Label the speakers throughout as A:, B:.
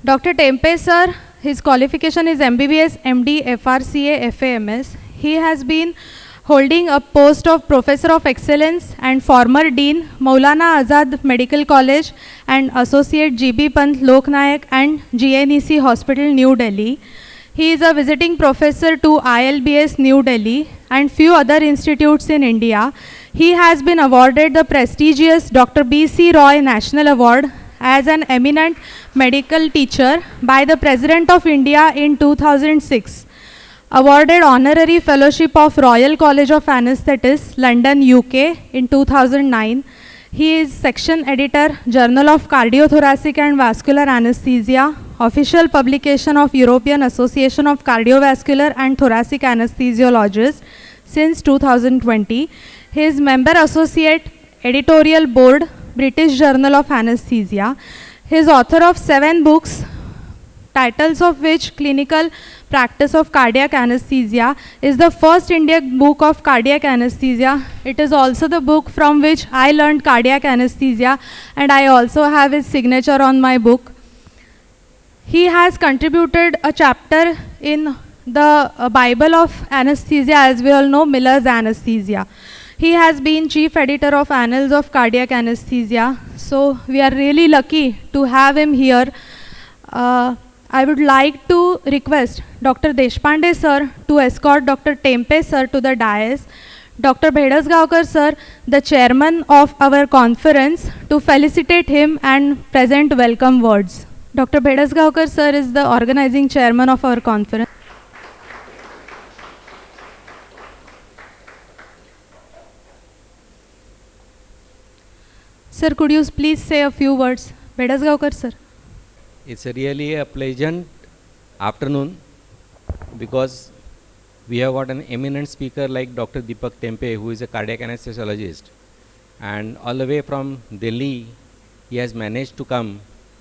A: Dr. Tempe sir, his qualification is MBBS, MD, FRCA, FAMS. He has been holding a post of Professor of Excellence and former Dean, Maulana Azad Medical College and Associate GB Pant Loknayak and GNEC Hospital, New Delhi. He is a visiting professor to ILBS New Delhi and few other institutes in India. He has been awarded the prestigious Dr. B.C. Roy National Award as an eminent medical teacher by the President of India in 2006. Awarded honorary fellowship of Royal College of Anaesthetists, London, UK in 2009. He is section editor, Journal of Cardiothoracic and Vascular Anesthesia, official publication of European Association of Cardiovascular and Thoracic Anesthesiologists since 2020. He is member associate, editorial board, British Journal of Anesthesia. He is author of 7 books, titles of which Clinical Practice of Cardiac Anesthesia is the first Indian book of cardiac anesthesia. It is also the book from which I learned cardiac anesthesia, and I also have his signature on my book. He has contributed a chapter in the Bible of Anesthesia, as we all know, Miller's Anesthesia. He has been chief editor of Annals of Cardiac Anesthesia. So we are really lucky to have him here. I would like to request Dr. Deshpande sir to escort Dr. Tempe sir to the dais. Dr. Bhedasgaonkar sir, the chairman of our conference, to felicitate him and present welcome words. Dr. Bhedasgaonkar sir is the organizing chairman of our conference. Sir, could you please say a few words? Bhedasgaonkar sir.
B: It's really a pleasant afternoon because we have got an eminent speaker like Dr. Deepak Tempe, who is a cardiac anesthesiologist, and all the way from Delhi he has managed to come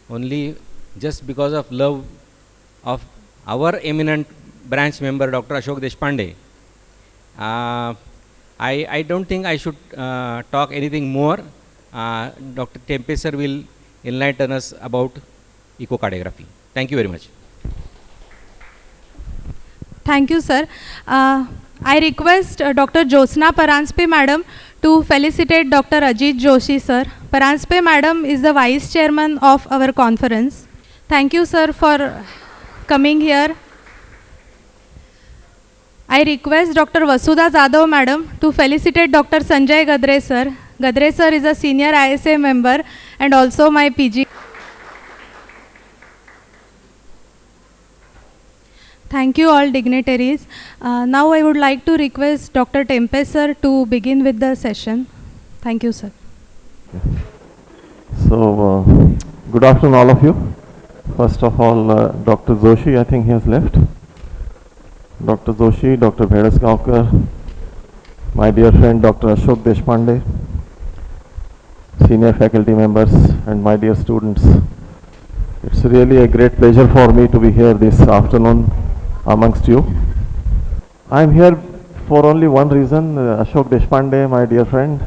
B: only just because of love of our eminent branch member Dr. Ashok Deshpande. I don't think I should talk anything more. Dr. Tempe sir will enlighten us about echocardiography. Thank you very much.
A: Thank you, sir. I request Dr. Jyotsna Paranspe madam to felicitate Dr. Ajit Joshi sir. Paranspe madam is the vice chairman of our conference. Thank you, sir, for coming here. I request Dr. Vasudha Jadhav madam to felicitate Dr. Sanjay Gadre sir. Gadre sir is a senior ISA member and also my PG. Thank you all dignitaries. Now I would like to request Dr. Tempe sir to begin with the session. Thank you, sir.
C: So, good afternoon all of you. First of all, Dr. Joshi, I think he has left. Dr. Joshi, Dr. Bhedasgaonkar, my dear friend Dr. Ashok Deshpande, senior faculty members and my dear students. It's really a great pleasure for me to be here this afternoon amongst you. I am here for only one reason. Ashok Deshpande, my dear friend,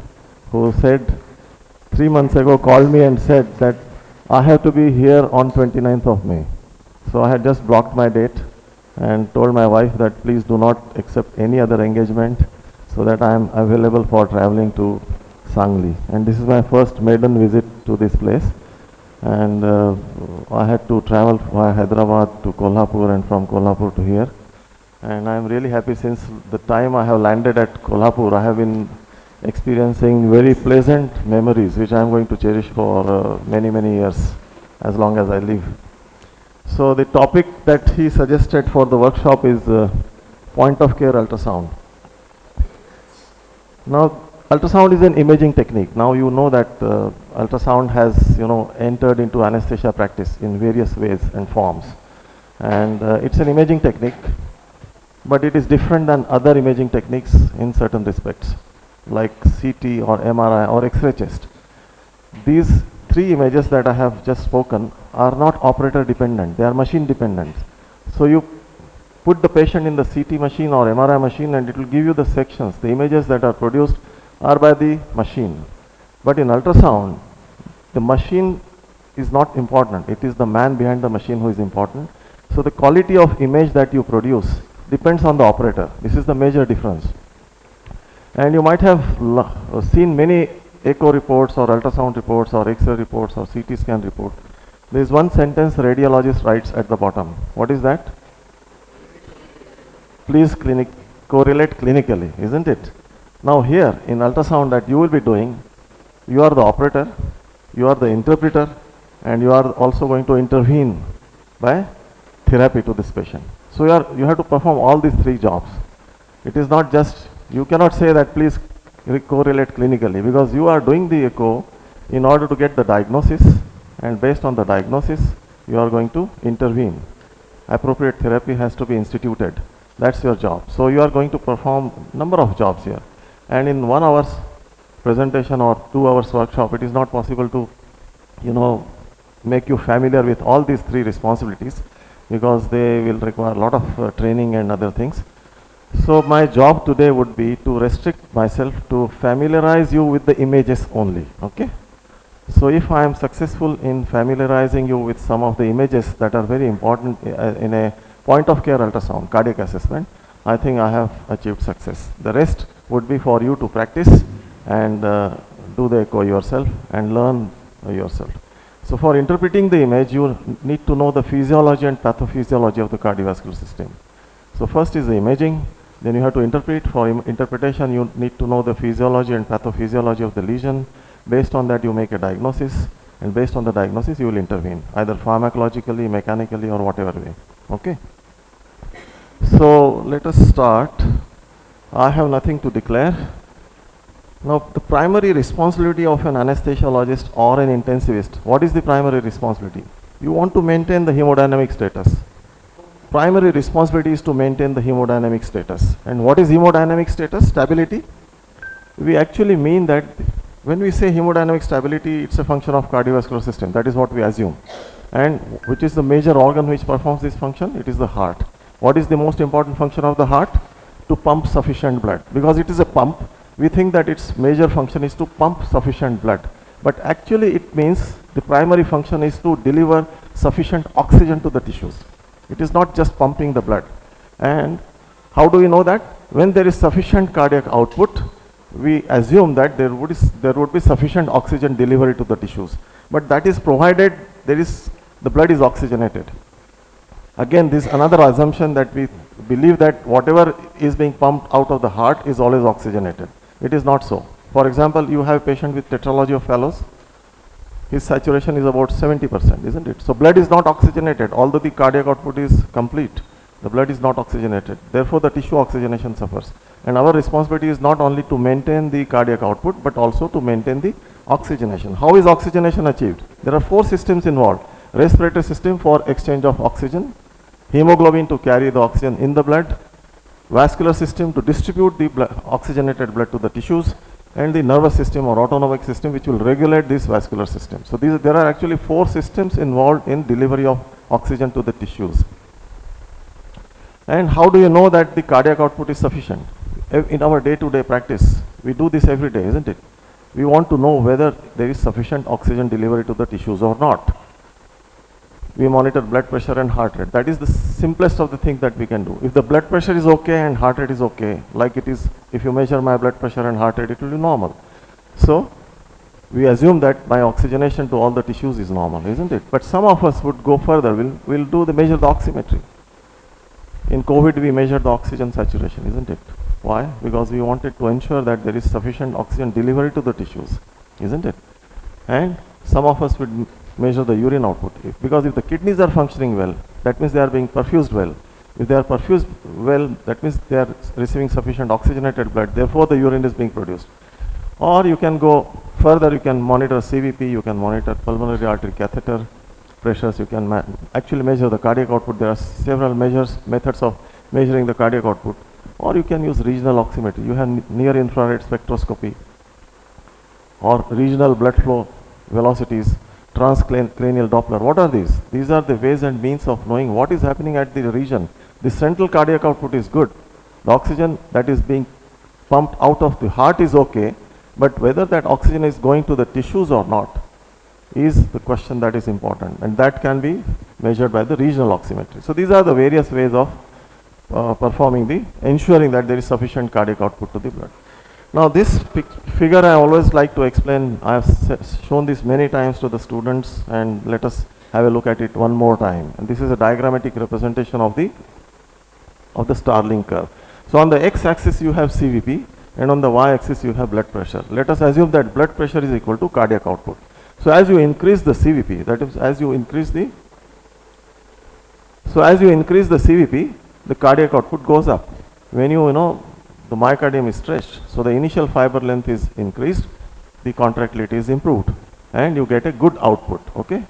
C: who said 3 months ago, called me and said that I have to be here on 29th of May. So I had just blocked my date and told my wife that please do not accept any other engagement so that I am available for traveling to Sangli. And this is my first maiden visit to this place. And I had to travel via Hyderabad to Kolhapur and from Kolhapur to here. And I am really happy since the time I have landed at Kolhapur, I have been experiencing very pleasant memories which I am going to cherish for many, many years, as long as I live. So the topic that he suggested for the workshop is point of care ultrasound. Now, ultrasound is an imaging technique. Now you know that ultrasound has, entered into anesthesia practice in various ways and forms. And it's an imaging technique, but it is different than other imaging techniques in certain respects, like CT or MRI or X-ray chest. These 3 images that I have just spoken are not operator dependent, they are machine dependent. So you put the patient in the CT machine or MRI machine and it will give you the sections. The images that are produced are by the machine. But in ultrasound, the machine is not important. It is the man behind the machine who is important. So the quality of image that you produce depends on the operator. This is the major difference. And you might have seen many echo reports or ultrasound reports or X-ray reports or CT scan report. There is one sentence radiologist writes at the bottom. What is that? Please correlate clinically, isn't it? Now here in ultrasound that you will be doing, you are the operator, you are the interpreter, and you are also going to intervene by therapy to this patient. So you have to perform all these three jobs. It is not just, you cannot say that please correlate clinically, because you are doing the echo in order to get the diagnosis, and based on the diagnosis you are going to intervene. Appropriate therapy has to be instituted. That's your job. So you are going to perform number of jobs here, and in 1 hour's presentation or 2 hours workshop, it is not possible to make you familiar with all these three responsibilities, because they will require a lot of training and other things. So my job today would be to restrict myself to familiarize you with the images only. Okay. So if I am successful in familiarizing you with some of the images that are very important in a point of care ultrasound, cardiac assessment, I think I have achieved success. The rest would be for you to practice and do the echo yourself and learn yourself. So for interpreting the image, you need to know the physiology and pathophysiology of the cardiovascular system. So first is the imaging, then you have to interpret. For interpretation, you need to know the physiology and pathophysiology of the lesion. Based on that, you make a diagnosis, and based on the diagnosis, you will intervene, either pharmacologically, mechanically, or whatever way. Okay. So let us start. I have nothing to declare. Now, the primary responsibility of an anesthesiologist or an intensivist, what is the primary responsibility? You want to maintain the hemodynamic status. Primary responsibility is to maintain the hemodynamic status. And what is hemodynamic status? Stability. We actually mean that when we say hemodynamic stability, it's a function of cardiovascular system. That is what we assume. And which is the major organ which performs this function? It is the heart. What is the most important function of the heart? To pump sufficient blood. Because it is a pump, we think that its major function is to pump sufficient blood. But actually it means the primary function is to deliver sufficient oxygen to the tissues. It is not just pumping the blood. And how do we know that? When there is sufficient cardiac output, we assume that there would be sufficient oxygen delivery to the tissues. But that is provided the blood is oxygenated. Again, this is another assumption that we believe that whatever is being pumped out of the heart is always oxygenated. It is not so. For example, you have a patient with tetralogy of Fallot. His saturation is about 70%, isn't it? So blood is not oxygenated, although the cardiac output is complete. The blood is not oxygenated. Therefore, the tissue oxygenation suffers. And our responsibility is not only to maintain the cardiac output, but also to maintain the oxygenation. How is oxygenation achieved? There are 4 systems involved. Respiratory system for exchange of oxygen, hemoglobin to carry the oxygen in the blood, vascular system to distribute the oxygenated blood to the tissues, and the nervous system or autonomic system which will regulate this vascular system. So there are actually 4 systems involved in delivery of oxygen to the tissues. And how do you know that the cardiac output is sufficient? In our day-to-day practice, we do this every day, isn't it? We want to know whether there is sufficient oxygen delivery to the tissues or not. We monitor blood pressure and heart rate. That is the simplest of the things that we can do. If the blood pressure is okay and heart rate is okay, like it is, if you measure my blood pressure and heart rate, it will be normal. So we assume that my oxygenation to all the tissues is normal, isn't it? But some of us would go further. We'll measure the oximetry. In COVID, we measured the oxygen saturation, isn't it? Why? Because we wanted to ensure that there is sufficient oxygen delivery to the tissues, isn't it? And some of us would measure the urine output. Because if the kidneys are functioning well, that means they are being perfused well. If they are perfused well, that means they are receiving sufficient oxygenated blood. Therefore, the urine is being produced. Or you can go further, you can monitor CVP, you can monitor pulmonary artery catheter pressures, you can actually measure the cardiac output. There are several methods of measuring the cardiac output. Or you can use regional oximetry. You have near infrared spectroscopy or regional blood flow velocities, transcranial Doppler. What are these? These are the ways and means of knowing what is happening at the region. The central cardiac output is good. The oxygen that is being pumped out of the heart is okay, but whether that oxygen is going to the tissues or not is the question that is important, and that can be measured by the regional oximetry. So these are the various ways of ensuring that there is sufficient cardiac output to the blood. Now this figure I always like to explain. I have shown this many times to the students, and let us have a look at it one more time. And this is a diagrammatic representation of the Starling curve. So on the x-axis you have CVP, and on the y-axis you have blood pressure. Let us assume that blood pressure is equal to cardiac output. So as you increase the CVP, that is, as you increase the CVP, the cardiac output goes up. When the myocardium is stretched, so the initial fiber length is increased, the contractility is improved, and you get a good output. Okay.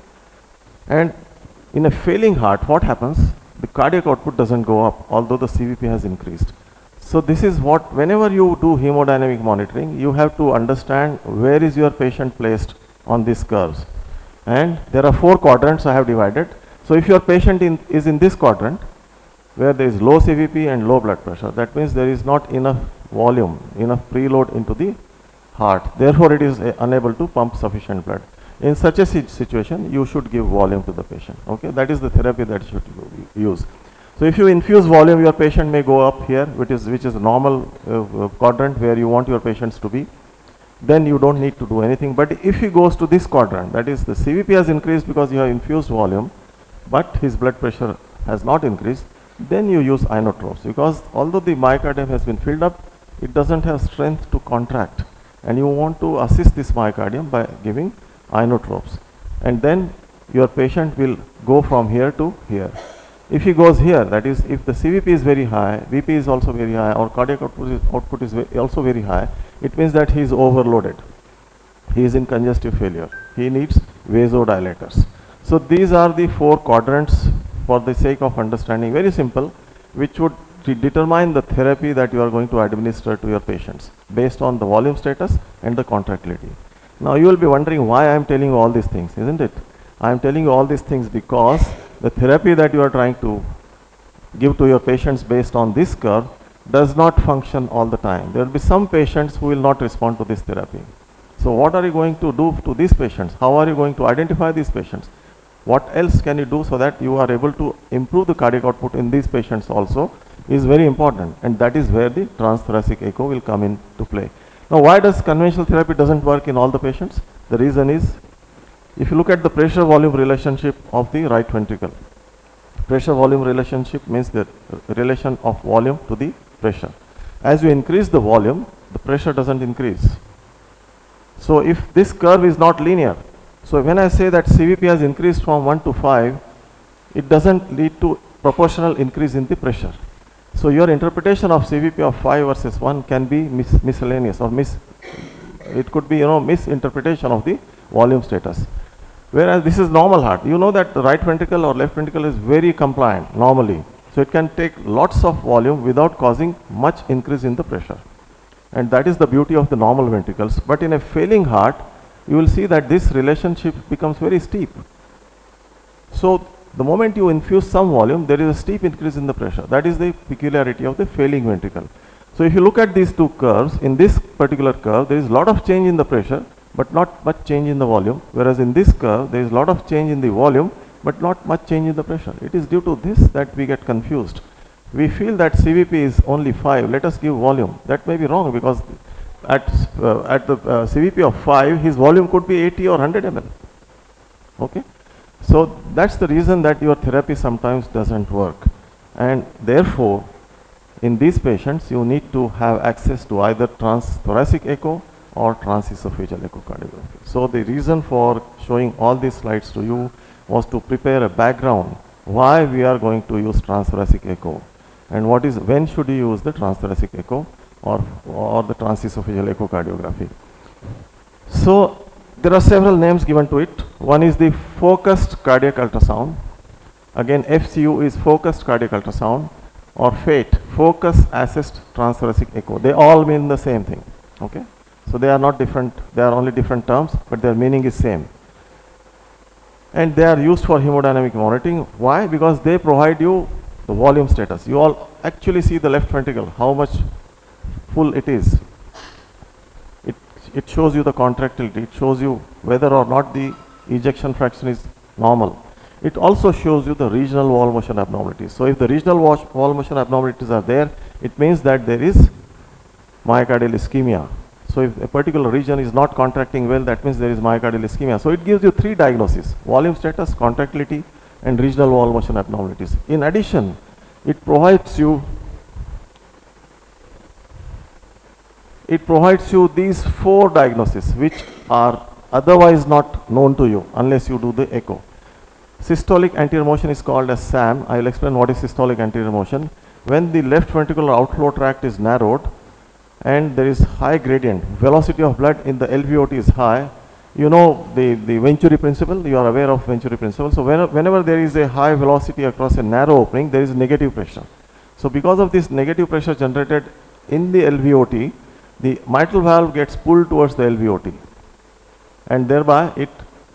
C: And in a failing heart, what happens? The cardiac output doesn't go up, although the CVP has increased. So this is what, whenever you do hemodynamic monitoring, you have to understand where is your patient placed on these curves. And there are 4 quadrants I have divided. So if your patient is in this quadrant, where there is low CVP and low blood pressure, that means there is not enough volume, enough preload into the heart. Therefore, it is unable to pump sufficient blood. In such a situation, you should give volume to the patient. Okay, that is the therapy that you should use. So if you infuse volume, your patient may go up here, which is the normal quadrant where you want your patients to be. Then you don't need to do anything. But if he goes to this quadrant, that is the CVP has increased because you have infused volume, but his blood pressure has not increased, then you use inotropes, because although the myocardium has been filled up, it doesn't have strength to contract, and you want to assist this myocardium by giving inotropes, and then your patient will go from here to here. If he goes here, that is, if the CVP is very high, VP is also very high, or cardiac output is also very high, it means that he is overloaded. He is in congestive failure. He needs vasodilators. So these are the 4 quadrants, for the sake of understanding, very simple, which would determine the therapy that you are going to administer to your patients based on the volume status and the contractility. Now you will be wondering why I am telling you all these things, isn't it? I am telling you all these things because the therapy that you are trying to give to your patients based on this curve does not function all the time. There will be some patients who will not respond to this therapy. So what are you going to do to these patients? How are you going to identify these patients? What else can you do so that you are able to improve the cardiac output in these patients also is very important, and that is where the transthoracic echo will come into play. Now why does conventional therapy doesn't work in all the patients? The reason is, if you look at the pressure volume relationship of the right ventricle, pressure volume relationship means the relation of volume to the pressure. As you increase the volume, the pressure doesn't increase. So if this curve is not linear, so when I say that CVP has increased from 1 to 5, it doesn't lead to proportional increase in the pressure. So your interpretation of CVP of 5 versus 1 can be miscellaneous, or it could be misinterpretation of the volume status. Whereas this is normal heart. You know that the right ventricle or left ventricle is very compliant normally. So it can take lots of volume without causing much increase in the pressure. And that is the beauty of the normal ventricles. But in a failing heart, you will see that this relationship becomes very steep. So the moment you infuse some volume, there is a steep increase in the pressure. That is the peculiarity of the failing ventricle. So if you look at these 2 curves, in this particular curve, there is a lot of change in the pressure, but not much change in the volume. Whereas in this curve, there is a lot of change in the volume, but not much change in the pressure. It is due to this that we get confused. We feel that CVP is only 5, let us give volume. That may be wrong, because at the CVP of 5, his volume could be 80 or 100 ml. Okay? So that's the reason that your therapy sometimes doesn't work. And therefore, in these patients, you need to have access to either transthoracic echo or transesophageal echocardiography. So the reason for showing all these slides to you was to prepare a background why we are going to use transthoracic echo, and when should you use the transthoracic echo or the transesophageal echocardiography. So there are several names given to it. One is the focused cardiac ultrasound. Again, FCU is focused cardiac ultrasound, or FATE, focus assessed transthoracic echo. They all mean the same thing. Okay, so they are not different, they are only different terms, but their meaning is same. And they are used for hemodynamic monitoring. Why? Because they provide you the volume status. You all actually see the left ventricle, how much full it is. It shows you the contractility. It shows you whether or not the ejection fraction is normal. It also shows you the regional wall motion abnormalities. So if the regional wall motion abnormalities are there, it means that there is myocardial ischemia. So if a particular region is not contracting well, that means there is myocardial ischemia. So it gives you three diagnoses: volume status, contractility, and regional wall motion abnormalities. In addition, it provides you these four diagnoses which are otherwise not known to you unless you do the echo. Systolic anterior motion is called as SAM. I will explain what is systolic anterior motion. When the left ventricular outflow tract is narrowed and there is high gradient, velocity of blood in the LVOT is high. You know the Venturi principle, you are aware of Venturi principle. So whenever there is a high velocity across a narrow opening, there is negative pressure. So because of this negative pressure generated in the LVOT, the mitral valve gets pulled towards the LVOT, and thereby it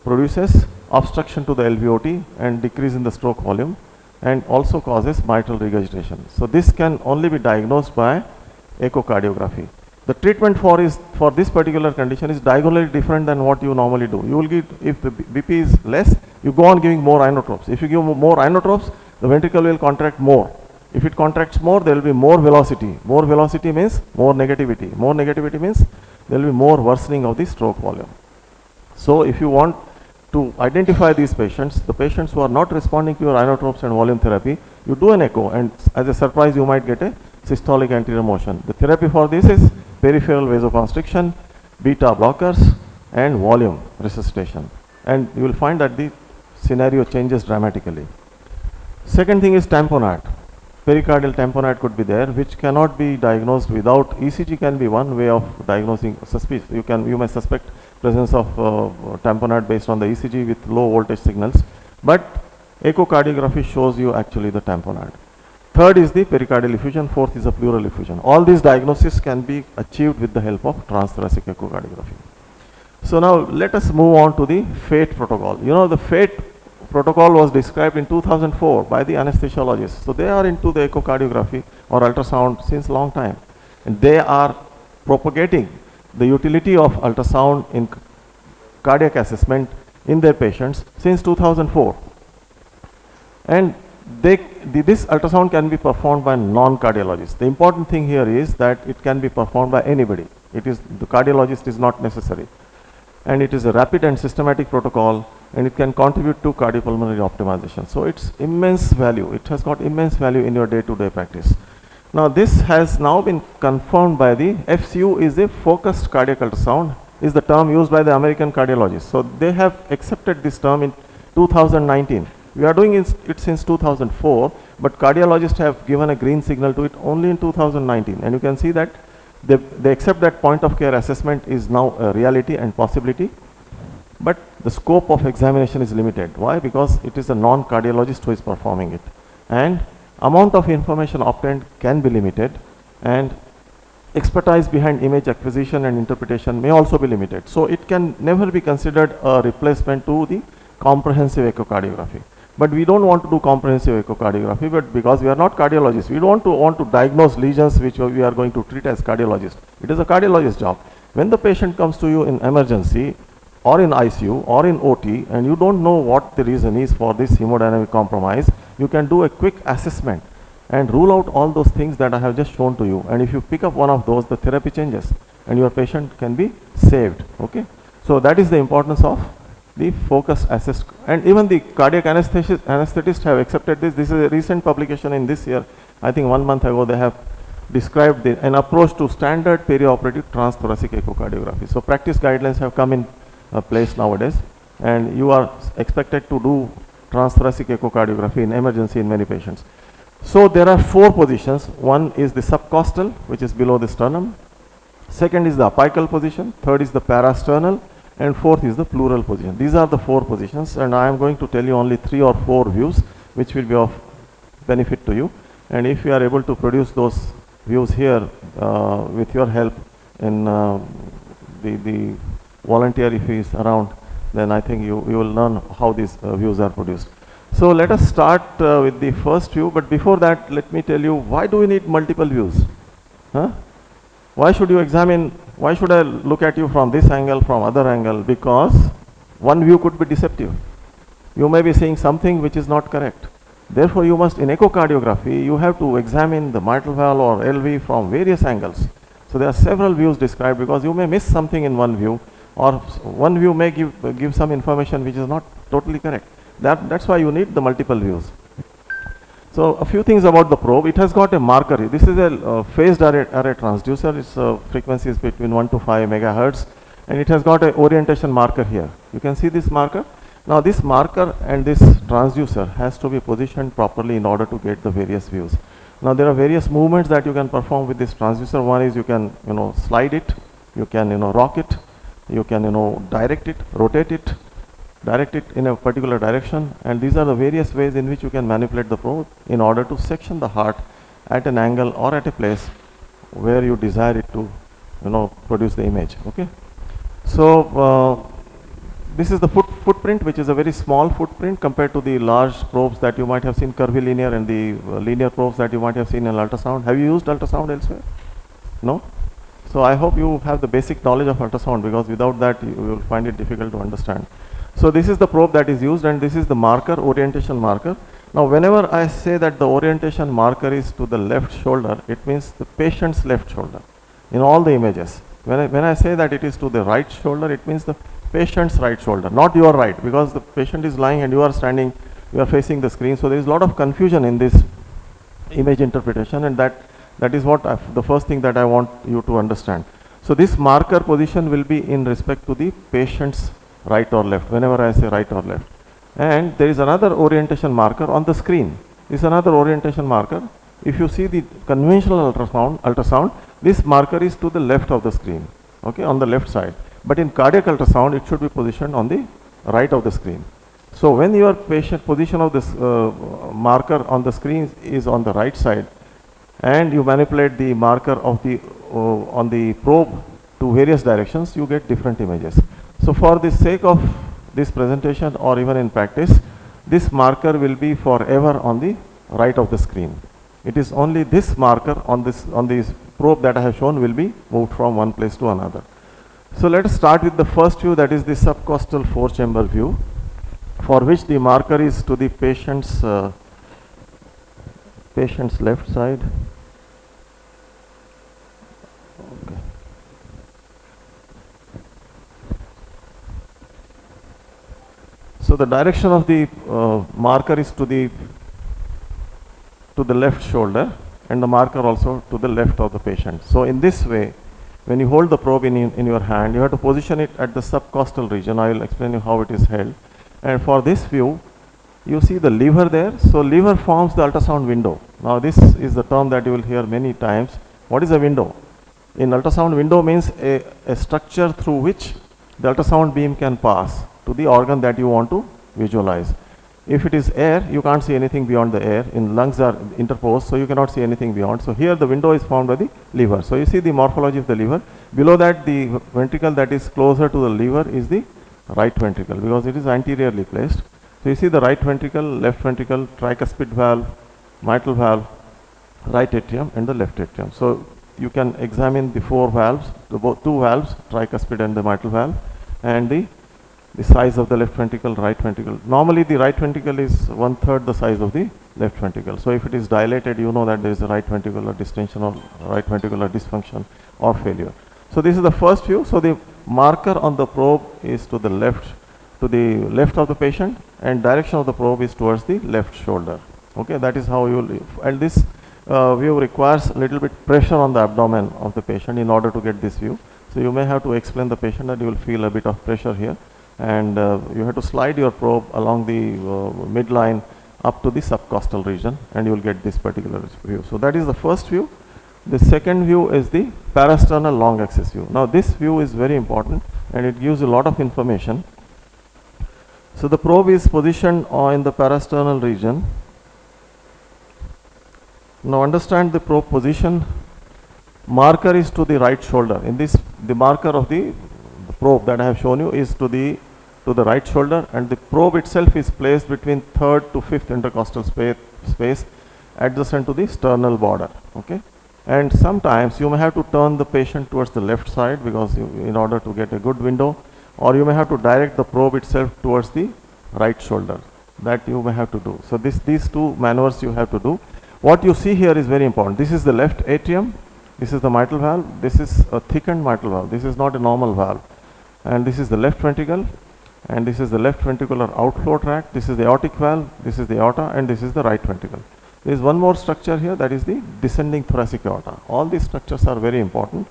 C: produces obstruction to the LVOT and decrease in the stroke volume, and also causes mitral regurgitation. So this can only be diagnosed by echocardiography. The treatment for this particular condition is diagonally different than what you normally do. You will give, if the BP is less, you go on giving more inotropes. If you give more inotropes, the ventricle will contract more. If it contracts more, there will be more velocity. More velocity means more negativity. More negativity means there will be more worsening of the stroke volume. So if you want to identify these patients, the patients who are not responding to your inotropes and volume therapy, you do an echo, and as a surprise you might get a systolic anterior motion. The therapy for this is peripheral vasoconstriction, beta blockers, and volume resuscitation. And you will find that the scenario changes dramatically. Second thing is tamponade. Pericardial tamponade could be there, which cannot be diagnosed without ECG. Can be one way of diagnosing suspicious. You may suspect presence of tamponade based on the ECG with low voltage signals, but echocardiography shows you actually the tamponade. Third is the pericardial effusion. Fourth is the pleural effusion. All these diagnoses can be achieved with the help of transthoracic echocardiography. So now let us move on to the FATE protocol. You know, the FATE protocol was described in 2004 by the anesthesiologists. So they are into the echocardiography or ultrasound since long time, and they are propagating the utility of ultrasound in cardiac assessment in their patients since 2004. And this ultrasound can be performed by non-cardiologists. The important thing here is that it can be performed by anybody. The cardiologist is not necessary. And it is a rapid and systematic protocol, and it can contribute to cardiopulmonary optimization. So it's immense value. It has got immense value in your day-to-day practice. Now this has now been confirmed by the FCU is a focused cardiac ultrasound, is the term used by the American cardiologists. So they have accepted this term in 2019. We are doing it since 2004, but cardiologists have given a green signal to it only in 2019. And you can see that they accept that point of care assessment is now a reality and possibility, but the scope of examination is limited. Why? Because it is a non-cardiologist who is performing it, and amount of information obtained can be limited, and expertise behind image acquisition and interpretation may also be limited. So it can never be considered a replacement to the comprehensive echocardiography. But we don't want to do comprehensive echocardiography, but because we are not cardiologists, we don't want to diagnose lesions which we are going to treat as cardiologists. It is a cardiologist's job. When the patient comes to you in emergency or in ICU or in OT, and you don't know what the reason is for this hemodynamic compromise, you can do a quick assessment and rule out all those things that I have just shown to you. And if you pick up one of those, the therapy changes and your patient can be saved. Okay. So that is the importance of the focus assist, and even the cardiac anesthetists have accepted this. This is a recent publication in this year. I think 1 month ago they have described an approach to standard perioperative transthoracic echocardiography. So practice guidelines have come in place nowadays, and you are expected to do transthoracic echocardiography in emergency in many patients. So there are 4 positions. One is the subcostal, which is below the sternum. Second is the apical position. Third is the parasternal. And fourth is the pleural position. These are the 4 positions, and I am going to tell you only 3 or 4 views which will be of benefit to you. And if you are able to produce those views here with your help in the volunteer, if he is around, then I think you will learn how these views are produced. So let us start with the first view, but before that let me tell you, why do we need multiple views? Why should you examine, why should I look at you from this angle, from other angle? Because one view could be deceptive. You may be saying something which is not correct. Therefore, you must, in echocardiography, you have to examine the mitral valve or LV from various angles. So there are several views described, because you may miss something in one view, or one view may give some information which is not totally correct. That's why you need the multiple views. So a few things about the probe. It has got a marker. This is a phased array transducer. Its frequency is between 1 to 5 megahertz, and it has got an orientation marker here. You can see this marker. Now this marker and this transducer has to be positioned properly in order to get the various views. Now there are various movements that you can perform with this transducer. One is you can slide it, you can rock it, you can direct it, rotate it, direct it in a particular direction, and these are the various ways in which you can manipulate the probe in order to section the heart at an angle or at a place where you desire it to produce the image. Okay, so this is the footprint, which is a very small footprint compared to the large probes that you might have seen, curvilinear, and the linear probes that you might have seen in ultrasound. Have you used ultrasound elsewhere? No? So I hope you have the basic knowledge of ultrasound, because without that you will find it difficult to understand. So this is the probe that is used, and this is the marker, orientation marker. Now whenever I say that the orientation marker is to the left shoulder, it means the patient's left shoulder in all the images. When I say that it is to the right shoulder, it means the patient's right shoulder, not your right, because the patient is lying and you are standing, you are facing the screen. So there is a lot of confusion in this image interpretation, and that is what the first thing that I want you to understand. So this marker position will be in respect to the patient's right or left, whenever I say right or left. And there is another orientation marker on the screen. This is another orientation marker. If you see the conventional ultrasound, this marker is to the left of the screen, okay, on the left side. But in cardiac ultrasound, it should be positioned on the right of the screen. So when your patient position of this marker on the screen is on the right side, and you manipulate the marker of the on the probe to various directions, you get different images. So for the sake of this presentation, or even in practice, this marker will be forever on the right of the screen. It is only this marker on this probe that I have shown will be moved from one place to another. So let us start with the first view, that is the subcostal 4-chamber view, for which the marker is to the patient's left side. Okay. So the direction of the marker is to the left shoulder, and the marker also to the left of the patient. So in this way, when you hold the probe in your hand, you have to position it at the subcostal region. I will explain you how it is held. And for this view, you see the lever there. So lever forms the ultrasound window. Now this is the term that you will hear many times. What is a window? In ultrasound, window means a structure through which the ultrasound beam can pass to the organ that you want to visualize. If it is air, you can't see anything beyond the air. In lungs are interposed, so you cannot see anything beyond. So here the window is formed by the lever. So you see the morphology of the lever. Below that, the ventricle that is closer to the lever is the right ventricle, because it is anteriorly placed. So you see the right ventricle, left ventricle, tricuspid valve, mitral valve, right atrium, and the left atrium. So you can examine the four valves, two valves, tricuspid and the mitral valve, and the size of the left ventricle, right ventricle. Normally the right ventricle is 1/3 the size of the left ventricle. So if it is dilated, you know that there is a right ventricular distension or right ventricular dysfunction or failure. So this is the first view. So the marker on the probe is to the left of the patient, and direction of the probe is towards the left shoulder. Okay, that is how you will, and this view requires a little bit pressure on the abdomen of the patient in order to get this view. So you may have to explain the patient that you will feel a bit of pressure here, and you have to slide your probe along the midline up to the subcostal region, and you will get this particular view. So that is the first view. The second view is the parasternal long axis view. Now this view is very important, and it gives a lot of information. So the probe is positioned in the parasternal region. Now understand the probe position. Marker is to the right shoulder. In this, the marker of the probe that I have shown you is to the right shoulder, and the probe itself is placed between 3rd to 5th intercostal space adjacent to the sternal border. Okay, and sometimes you may have to turn the patient towards the left side, because in order to get a good window, or you may have to direct the probe itself towards the right shoulder. That you may have to do. So these two maneuvers you have to do. What you see here is very important. This is the left atrium, this is the mitral valve, this is a thickened mitral valve, this is not a normal valve. And this is the left ventricle, and this is the left ventricular outflow tract, this is the aortic valve, this is the aorta, and this is the right ventricle. There is one more structure here, that is the descending thoracic aorta. All these structures are very important.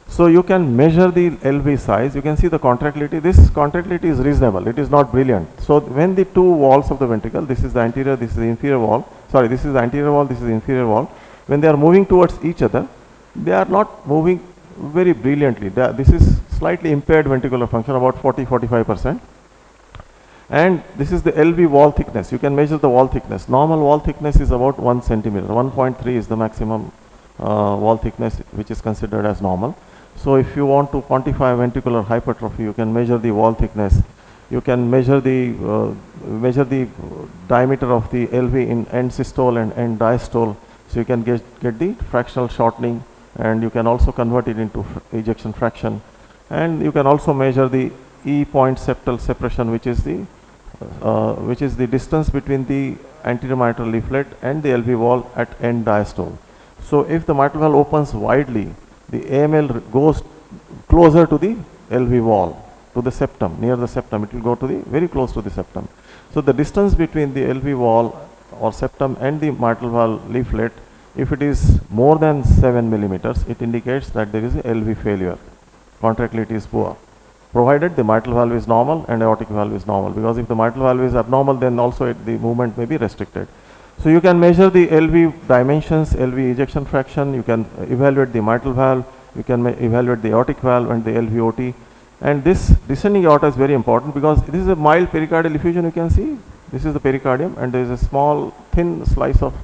C: So you can measure the LV size, you can see the contractility. This contractility is reasonable, it is not brilliant. So when the two walls of the ventricle, this is the anterior, this is the inferior wall, sorry, this is the anterior wall, this is the inferior wall, when they are moving towards each other, they are not moving very brilliantly. This is slightly impaired ventricular function, about 40-45%. And this is the LV wall thickness. You can measure the wall thickness. Normal wall thickness is about 1 centimeter. 1.3 is the maximum wall thickness which is considered as normal. So if you want to quantify ventricular hypertrophy, you can measure the wall thickness. You can measure the diameter of the LV in end systole and end diastole. So you can get the fractional shortening, and you can also convert it into ejection fraction. And you can also measure the E point septal separation, which is the distance between the anterior mitral leaflet and the LV wall at end diastole. So if the mitral valve opens widely, the AML goes closer to the LV wall, to the septum, near the septum. It will go to the very close to the septum. So the distance between the LV wall or septum and the mitral valve leaflet, if it is more than 7 millimeters, it indicates that there is a LV failure. Contractility is poor, provided the mitral valve is normal and aortic valve is normal, because if the mitral valve is abnormal, then also the movement may be restricted. So you can measure the LV dimensions, LV ejection fraction, you can evaluate the mitral valve, you can evaluate the aortic valve and the LVOT. And this descending aorta is very important because this is a mild pericardial effusion, you can see. This is the pericardium, and there is a small thin slice of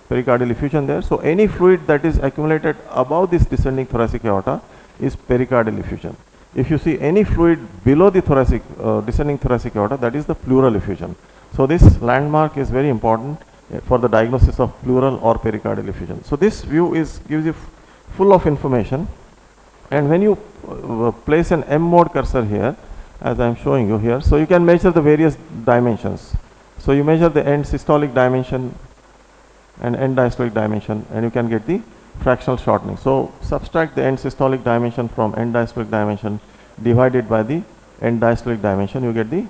C: pericardial effusion there. So any fluid that is accumulated above this descending thoracic aorta is pericardial effusion. If you see any fluid below the thoracic, descending thoracic aorta, that is the pleural effusion. So this landmark is very important for the diagnosis of pleural or pericardial effusion. So this view gives you full of information. And when you place an M mode cursor here, as I am showing you here, so you can measure the various dimensions. So you measure the end systolic dimension and end diastolic dimension, and you can get the fractional shortening. So subtract the end systolic dimension from end diastolic dimension, divided by the end diastolic dimension, you get the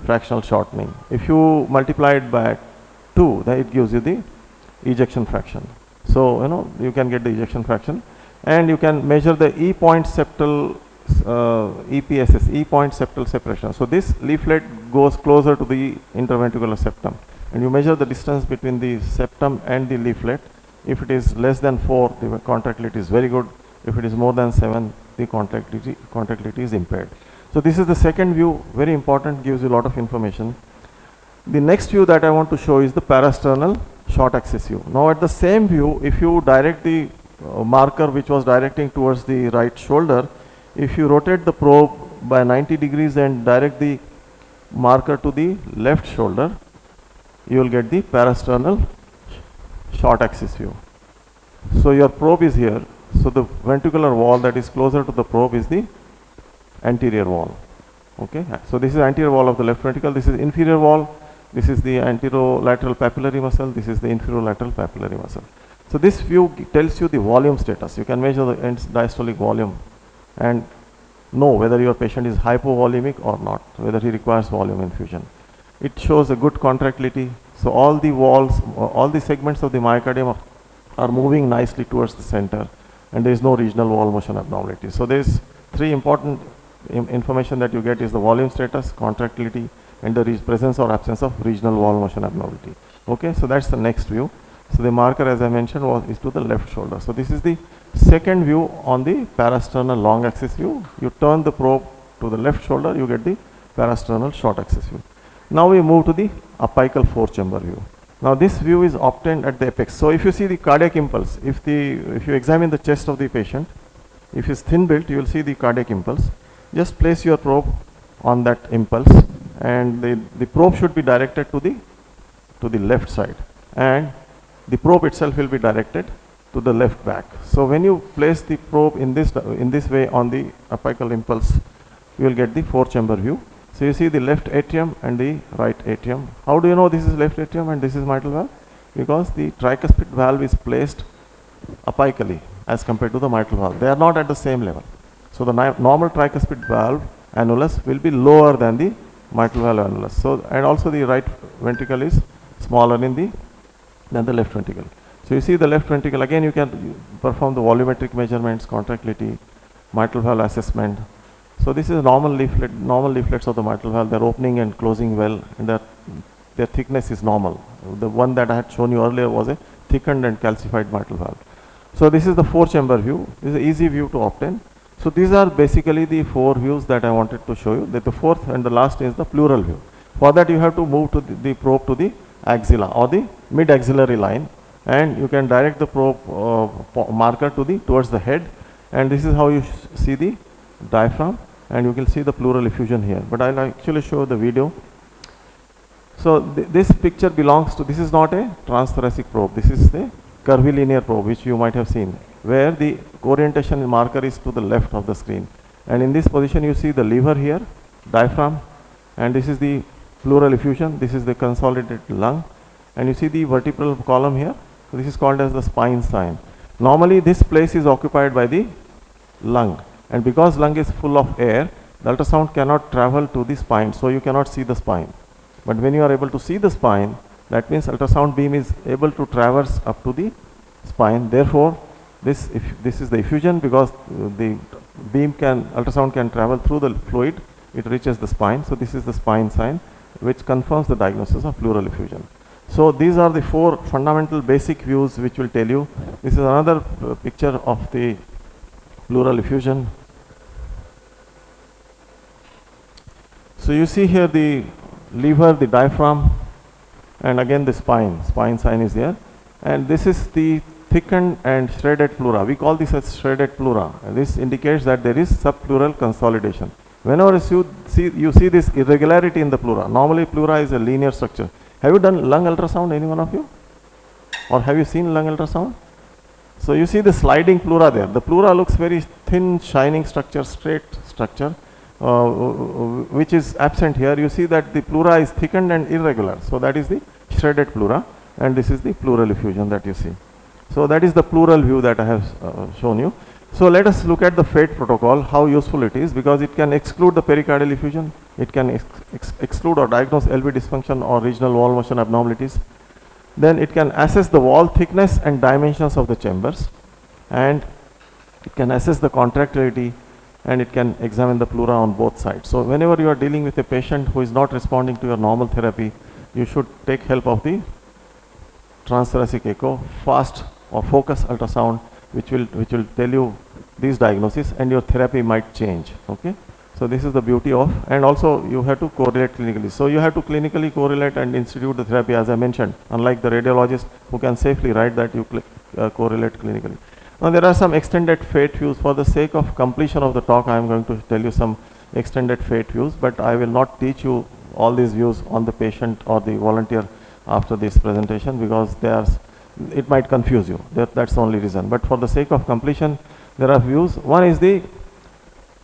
C: fractional shortening. If you multiply it by 2, then it gives you the ejection fraction. So you can get the ejection fraction, and you can measure the E point septal EPSS, E point septal separation. So this leaflet goes closer to the interventricular septum, and you measure the distance between the septum and the leaflet. If it is less than 4, the contractility is very good. If it is more than 7, the contractility is impaired. So this is the second view, very important, gives you a lot of information. The next view that I want to show is the parasternal short axis view. Now at the same view, if you direct the marker which was directing towards the right shoulder, if you rotate the probe by 90 degrees and direct the marker to the left shoulder, you will get the parasternal short axis view. So your probe is here. So the ventricular wall that is closer to the probe is the anterior wall. Okay. So this is anterior wall of the left ventricle. This is inferior wall. This is the anterolateral papillary muscle. This is the inferolateral papillary muscle. So this view tells you the volume status. You can measure the end diastolic volume and know whether your patient is hypovolemic or not, whether he requires volume infusion. It shows a good contractility. So all the walls, all the segments of the myocardium are moving nicely towards the center, and there is no regional wall motion abnormality. So there is 3 important information that you get is the volume status, contractility, and the presence or absence of regional wall motion abnormality. Okay, so that's the next view. So the marker, as I mentioned, is to the left shoulder. So this is the second view on the parasternal long axis view. You turn the probe to the left shoulder, you get the parasternal short axis view. Now we move to the apical 4-chamber view. Now this view is obtained at the apex. So if you see the cardiac impulse, if you examine the chest of the patient, if he is thin built, you will see the cardiac impulse. Just place your probe on that impulse, and the probe should be directed to the left side, and the probe itself will be directed to the left back. So when you place the probe in this way on the apical impulse, you will get the 4-chamber view. So you see the left atrium and the right atrium. How do you know this is left atrium and this is mitral valve? Because the tricuspid valve is placed apically as compared to the mitral valve. They are not at the same level. So the normal tricuspid valve annulus will be lower than the mitral valve annulus. So, and also the right ventricle is smaller than the left ventricle. So you see the left ventricle, again you can perform the volumetric measurements, contractility, mitral valve assessment. So this is normal leaflets of the mitral valve. They're opening and closing well, and their thickness is normal. The one that I had shown you earlier was a thickened and calcified mitral valve. So this is the 4-chamber view. This is an easy view to obtain. So these are basically the 4 views that I wanted to show you. That the fourth and the last is the pleural view. For that you have to move to the probe to the axilla or the mid-axillary line, and you can direct the probe marker towards the head, and this is how you see the diaphragm, and you can see the pleural effusion here. But I'll actually show the video. So this picture belongs to, this is not a transthoracic probe, this is the curvilinear probe which you might have seen, where the orientation marker is to the left of the screen. And in this position you see the lever here, diaphragm, and this is the pleural effusion, this is the consolidated lung, and you see the vertebral column here. So this is called as the spine sign. Normally this place is occupied by the lung, and because lung is full of air, the ultrasound cannot travel to the spine, so you cannot see the spine. But when you are able to see the spine, that means ultrasound beam is able to traverse up to the spine. Therefore, this is the effusion, because the ultrasound can travel through the fluid, it reaches the spine. So this is the spine sign, which confirms the diagnosis of pleural effusion. So these are the 4 fundamental basic views which will tell you. This is another picture of the pleural effusion. So you see here the lever, the diaphragm, and again the spine sign is there. And this is the thickened and shredded pleura. We call this as shredded pleura. And this indicates that there is subpleural consolidation. Whenever you see this irregularity in the pleura, normally pleura is a linear structure. Have you done lung ultrasound, any one of you? Or have you seen lung ultrasound? So you see the sliding pleura there. The pleura looks very thin, shining structure, straight structure, which is absent here. You see that the pleura is thickened and irregular. So that is the shredded pleura, and this is the pleural effusion that you see. So that is the pleural view that I have shown you. So let us look at the FATE protocol, how useful it is, because it can exclude the pericardial effusion, it can exclude or diagnose LV dysfunction or regional wall motion abnormalities. Then it can assess the wall thickness and dimensions of the chambers, and it can assess the contractility, and it can examine the pleura on both sides. So whenever you are dealing with a patient who is not responding to your normal therapy, you should take help of the transthoracic echo, fast or focus ultrasound, which will tell you these diagnoses, and your therapy might change. Okay, so this is the beauty of, and also you have to correlate clinically. So you have to clinically correlate and institute the therapy, as I mentioned, unlike the radiologist who can safely write that, you correlate clinically. Now there are some extended FATE views. For the sake of completion of the talk, I am going to tell you some extended FATE views, but I will not teach you all these views on the patient or the volunteer after this presentation, because it might confuse you. That's the only reason. But for the sake of completion, there are views. One is the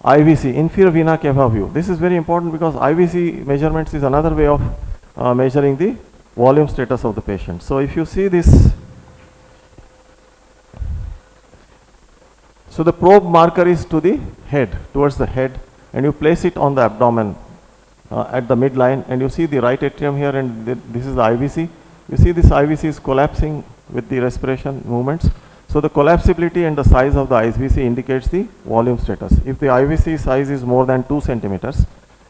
C: IVC, inferior vena cava view. This is very important, because IVC measurements is another way of measuring the volume status of the patient. So if you see this, so the probe marker is to the head, towards the head, and you place it on the abdomen at the midline, and you see the right atrium here, and this is the IVC. You see this IVC is collapsing with the respiration movements. So the collapsibility and the size of the IVC indicates the volume status. If the IVC size is more than 2 centimeters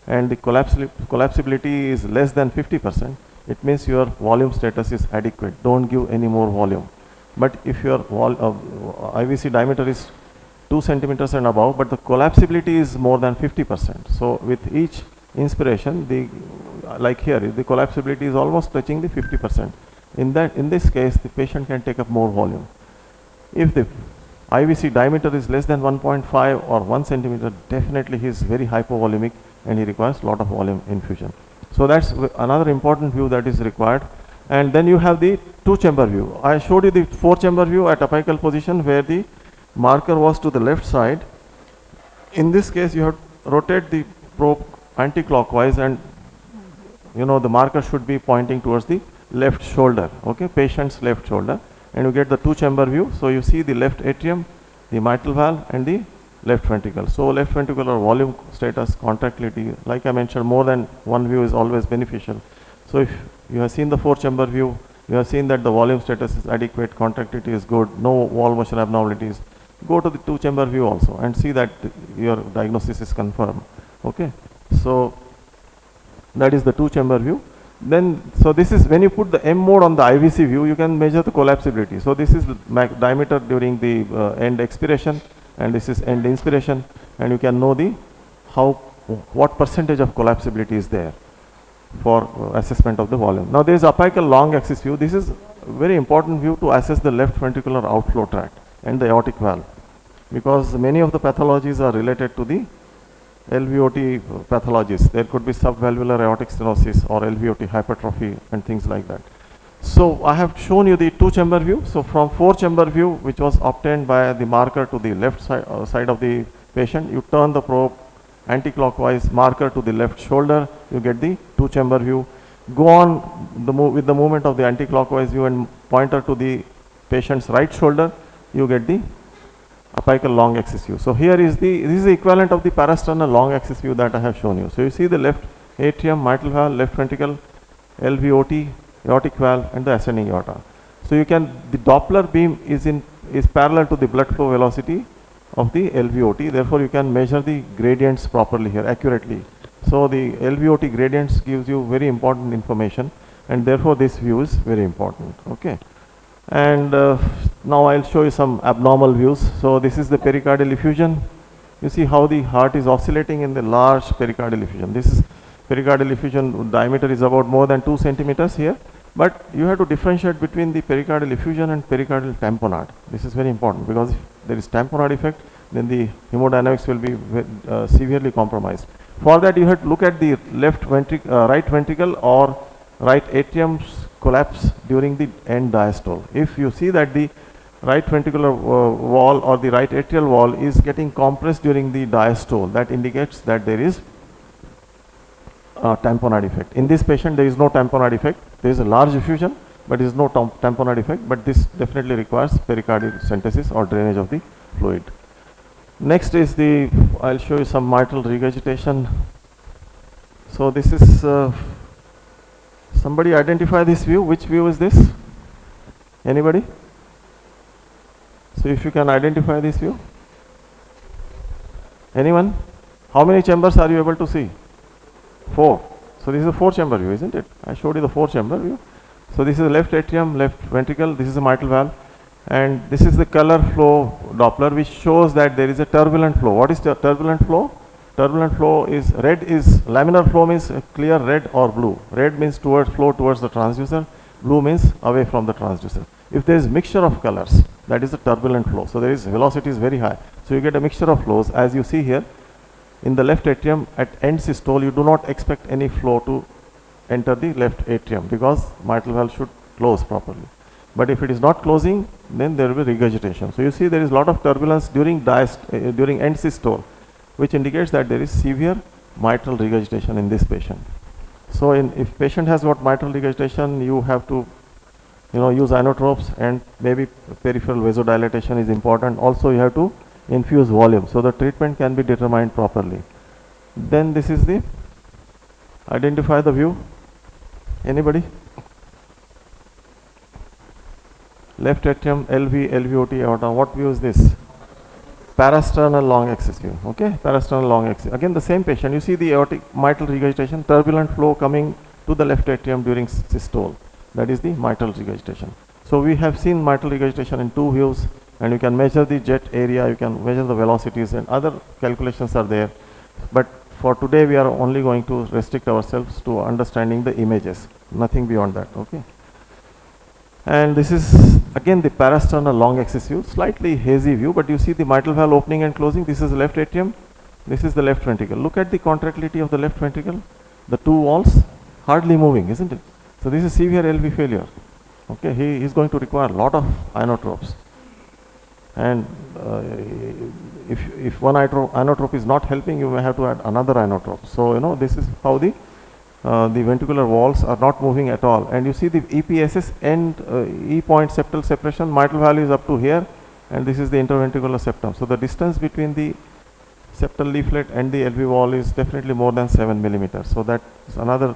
C: and the collapsibility is less than 50%, it means your volume status is adequate. Don't give any more volume. But if your IVC diameter is 2 centimeters and above, but the collapsibility is more than 50%. So with each inspiration, like here, the collapsibility is almost touching the 50%. In this case, the patient can take up more volume. If the IVC diameter is less than 1.5 or 1 centimeter, definitely he is very hypovolemic and he requires a lot of volume infusion. So that's another important view that is required. And then you have the 2-chamber view. I showed you the 4-chamber view at apical position, where the marker was to the left side. In this case, you have to rotate the probe anti-clockwise, and the marker should be pointing towards the left shoulder, okay, patient's left shoulder, and you get the two chamber view. So you see the left atrium, the mitral valve, and the left ventricle. So left ventricular volume status, contractility, like I mentioned, more than one view is always beneficial. So if you have seen the four chamber view, you have seen that the volume status is adequate, contractility is good, no wall motion abnormalities. Go to the two chamber view also and see that your diagnosis is confirmed. Okay, so that is the two chamber view. Then, so this is when you put the M mode on the IVC view, you can measure the collapsibility. So this is the diameter during the end expiration, and this is end inspiration, and you can know the what percentage of collapsibility is there for assessment of the volume. Now there is apical long axis view. This is very important view to assess the left ventricular outflow tract and the aortic valve, because many of the pathologies are related to the LVOT pathologies. There could be subvalvular aortic stenosis or LVOT hypertrophy and things like that. So I have shown you the two chamber view. So from four chamber view, which was obtained by the marker to the left side of the patient, you turn the probe anti-clockwise, marker to the left shoulder, you get the two chamber view. Go on with the movement of the anti-clockwise view and pointer to the patient's right shoulder, you get the apical long axis view. So here is this is the equivalent of the parasternal long axis view that I have shown you. So you see the left atrium, mitral valve, left ventricle, LVOT, aortic valve, and the ascending aorta. So you can, the Doppler beam is parallel to the blood flow velocity of the LVOT. Therefore you can measure the gradients properly here, accurately. So the LVOT gradients gives you very important information, and therefore this view is very important. Okay. And now I'll show you some abnormal views. So this is the pericardial effusion. You see how the heart is oscillating in the large pericardial effusion. This is pericardial effusion, diameter is about more than 2 centimeters here. But you have to differentiate between the pericardial effusion and pericardial tamponade. This is very important, because if there is tamponade effect, then the hemodynamics will be severely compromised. For that, you have to look at the right ventricle or right atrium's collapse during the end diastole. If you see that the right ventricular wall or the right atrial wall is getting compressed during the diastole, that indicates that there is tamponade effect. In this patient, there is no tamponade effect. There is a large effusion, but there is no tamponade effect. But this definitely requires pericardial centesis or drainage of the fluid. Next is I'll show you some mitral regurgitation. So this is, somebody identify this view. Which view is this? Anybody? So if you can identify this view. Anyone? How many chambers are you able to see? 4. So this is a 4 chamber view, isn't it? I showed you the 4 chamber view. So this is the left atrium, left ventricle, this is a mitral valve, and this is the color flow Doppler, which shows that there is a turbulent flow. What is the turbulent flow? Turbulent flow is laminar flow means clear red or blue. Red means flow towards the transducer, blue means away from the transducer. If there is mixture of colors, that is a turbulent flow. So there is velocity is very high. So you get a mixture of flows, as you see here. In the left atrium at end systole, you do not expect any flow to enter the left atrium, because mitral valve should close properly. But if it is not closing, then there will be regurgitation. So you see there is a lot of turbulence during end systole, which indicates that there is severe mitral regurgitation in this patient. So if patient has got mitral regurgitation, you have to use inotropes, and maybe peripheral vasodilatation is important. Also you have to infuse volume, so the treatment can be determined properly. Then this is the identify the view. Anybody? Left atrium, LV, LVOT aorta. What view is this? Parasternal long axis view. Okay, parasternal long axis. Again the same patient. You see the aortic mitral regurgitation, turbulent flow coming to the left atrium during systole. That is the mitral regurgitation. So we have seen mitral regurgitation in 2 views, and you can measure the jet area, you can measure the velocities, and other calculations are there. But for today, we are only going to restrict ourselves to understanding the images, nothing beyond that. Okay. And this is again the parasternal long axis view, slightly hazy view, but you see the mitral valve opening and closing. This is the left atrium, this is the left ventricle. Look at the contractility of the left ventricle, the 2 walls hardly moving, isn't it? So this is severe LV failure. Okay, he is going to require a lot of inotropes. And if one inotrope is not helping, you may have to add another inotrope. So, this is how the ventricular walls are not moving at all. And you see the EPSS end E point septal separation, mitral valve is up to here, and this is the interventricular septum. So the distance between the septal leaflet and the LV wall is definitely more than 7 millimeters. So that is another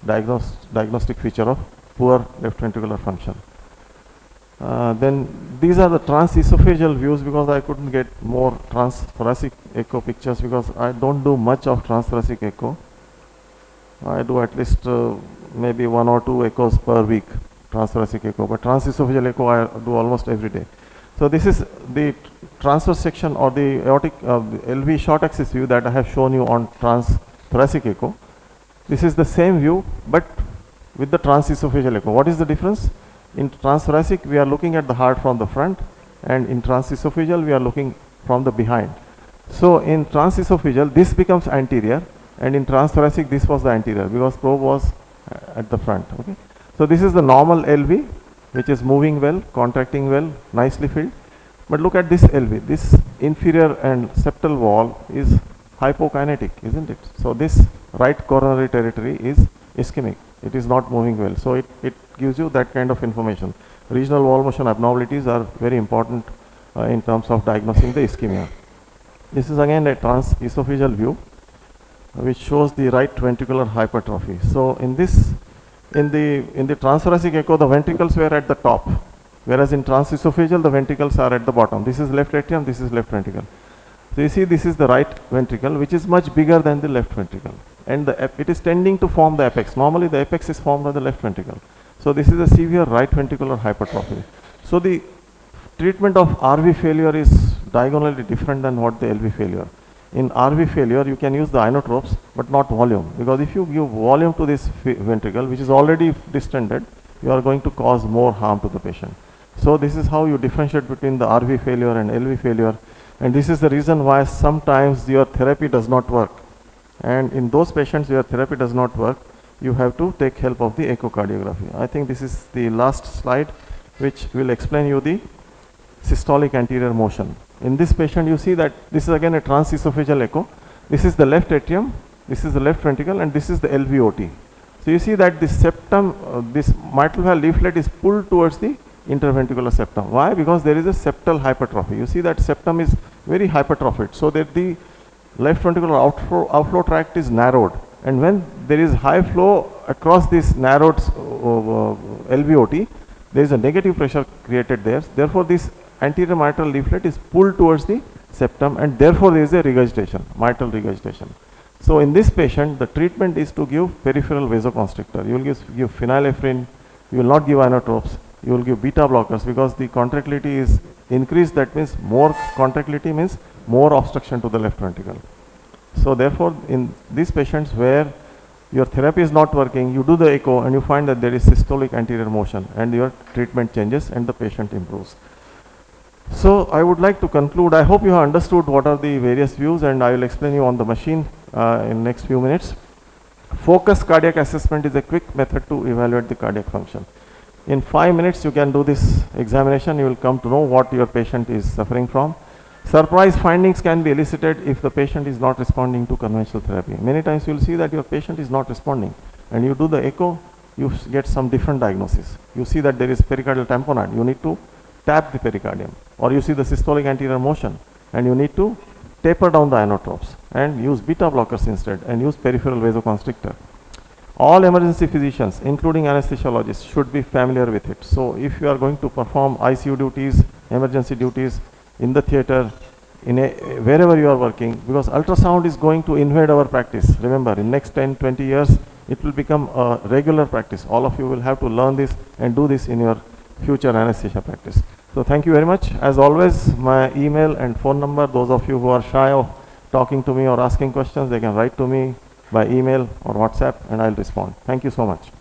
C: diagnostic feature of poor left ventricular function. Then these are the transesophageal views, because I couldn't get more transthoracic echo pictures because I don't do much of transthoracic echo. I do at least maybe 1 or 2 echoes per week, transthoracic echo, but transesophageal echo I do almost every day. So this is the transverse section or the aortic LV short axis view that I have shown you on transthoracic echo. This is the same view but with the transesophageal echo. What is the difference? In transthoracic we are looking at the heart from the front, and in transesophageal we are looking from the behind. So in transesophageal this becomes anterior, and in transthoracic this was the anterior because probe was at the front. Okay. So this is the normal LV which is moving well, contracting well, nicely filled. But look at this LV. This inferior and septal wall is hypokinetic, isn't it? So this right coronary territory is ischemic. It is not moving well. So it gives you that kind of information. Regional wall motion abnormalities are very important in terms of diagnosing the ischemia. This is again a transesophageal view which shows the right ventricular hypertrophy. So in this, in the transthoracic echo, the ventricles were at the top, whereas in transesophageal the ventricles are at the bottom. This is left atrium, this is left ventricle. So you see this is the right ventricle which is much bigger than the left ventricle, and it is tending to form the apex. Normally the apex is formed by the left ventricle. So this is a severe right ventricular hypertrophy. So the treatment of RV failure is diagonally different than what the LV failure. In RV failure, you can use the inotropes, but not volume, because if you give volume to this ventricle, which is already distended, you are going to cause more harm to the patient. So this is how you differentiate between the RV failure and LV failure, and this is the reason why sometimes your therapy does not work. And in those patients where therapy does not work, you have to take help of the echocardiography. I think this is the last slide, which will explain you the systolic anterior motion. In this patient, you see that this is again a transesophageal echo. This is the left atrium, this is the left ventricle, and this is the LVOT. So you see that the septum, this mitral valve leaflet is pulled towards the interventricular septum. Why? Because there is a septal hypertrophy. You see that septum is very hypertrophied, so that the left ventricular outflow tract is narrowed. And when there is high flow across this narrowed LVOT, there is a negative pressure created there. Therefore, this anterior mitral leaflet is pulled towards the septum, and therefore there is a regurgitation, mitral regurgitation. So in this patient, the treatment is to give peripheral vasoconstrictor. You will give phenylephrine, you will not give inotropes, you will give beta blockers, because the contractility is increased. That means more contractility means more obstruction to the left ventricle. So therefore, in these patients where your therapy is not working, you do the echo and you find that there is systolic anterior motion, and your treatment changes and the patient improves. So I would like to conclude. I hope you have understood what are the various views, and I will explain you on the machine in next few minutes. Focused cardiac assessment is a quick method to evaluate the cardiac function. In 5 minutes you can do this examination. You will come to know what your patient is suffering from. Surprise findings can be elicited if the patient is not responding to conventional therapy. Many times you will see that your patient is not responding, and you do the echo, you get some different diagnosis. You see that there is pericardial tamponade, you need to tap the pericardium, or you see the systolic anterior motion and you need to taper down the inotropes and use beta blockers instead, and use peripheral vasoconstrictor. All emergency physicians, including anesthesiologists, should be familiar with it. So if you are going to perform ICU duties, emergency duties in the theater, wherever you are working, because ultrasound is going to invade our practice. Remember, in next 10-20 years it will become a regular practice. All of you will have to learn this and do this in your future anesthesia practice. So thank you very much. As always, my email and phone number, those of you who are shy of talking to me or asking questions, they can write to me by email or WhatsApp and I'll respond. Thank you so much.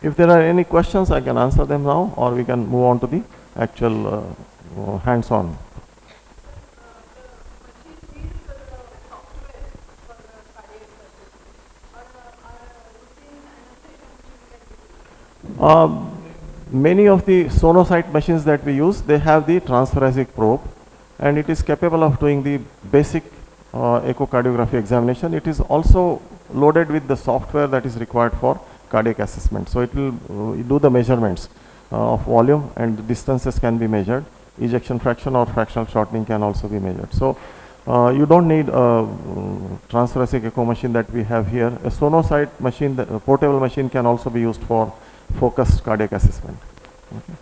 C: If there are any questions, I can answer them now, or we can move on to the actual hands-on. many of the sonocyte machines that we use, they have the transthoracic probe, and it is capable of doing the basic echocardiography examination. It is also loaded with the software that is required for cardiac assessment. So it will do the measurements of volume, and the distances can be measured. Ejection fraction or fractional shortening can also be measured. So you don't need a transthoracic echo machine that we have here. A sonocyte machine, a portable machine, can also be used for focused cardiac assessment. Okay.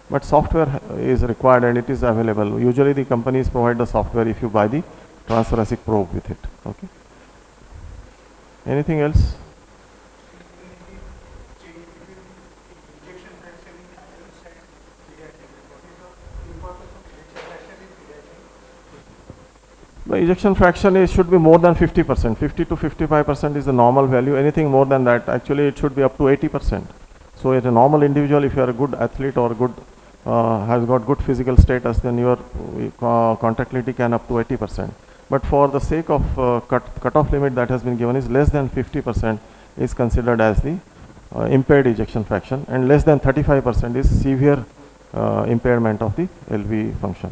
C: But software is required, and it is available. Usually the companies provide the software if you buy the transthoracic probe with it. Okay. Anything else? The ejection fraction should be more than 50%. 50 to 55% is the normal value. Anything more than that, actually it should be up to 80%. So as a normal individual, if you are a good athlete or good has got good physical status, then your contractility can up to 80%. But for the sake of cutoff limit that has been given is less than 50% is considered as the impaired ejection fraction, and less than 35% is severe impairment of the LV function.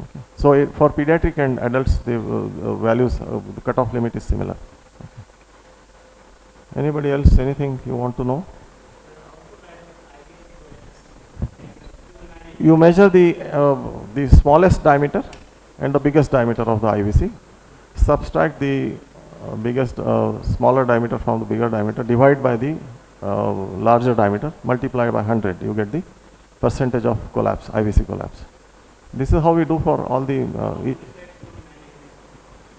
C: Okay. So for pediatric and adults, the values, the cutoff limit is similar. Okay. Anybody else, anything you want to know? You measure the smallest diameter and the biggest diameter of the IVC, subtract the smaller diameter from the bigger diameter, divide by the larger diameter, multiply by 100, you get the percentage of collapse, IVC collapse. This is how we do for all the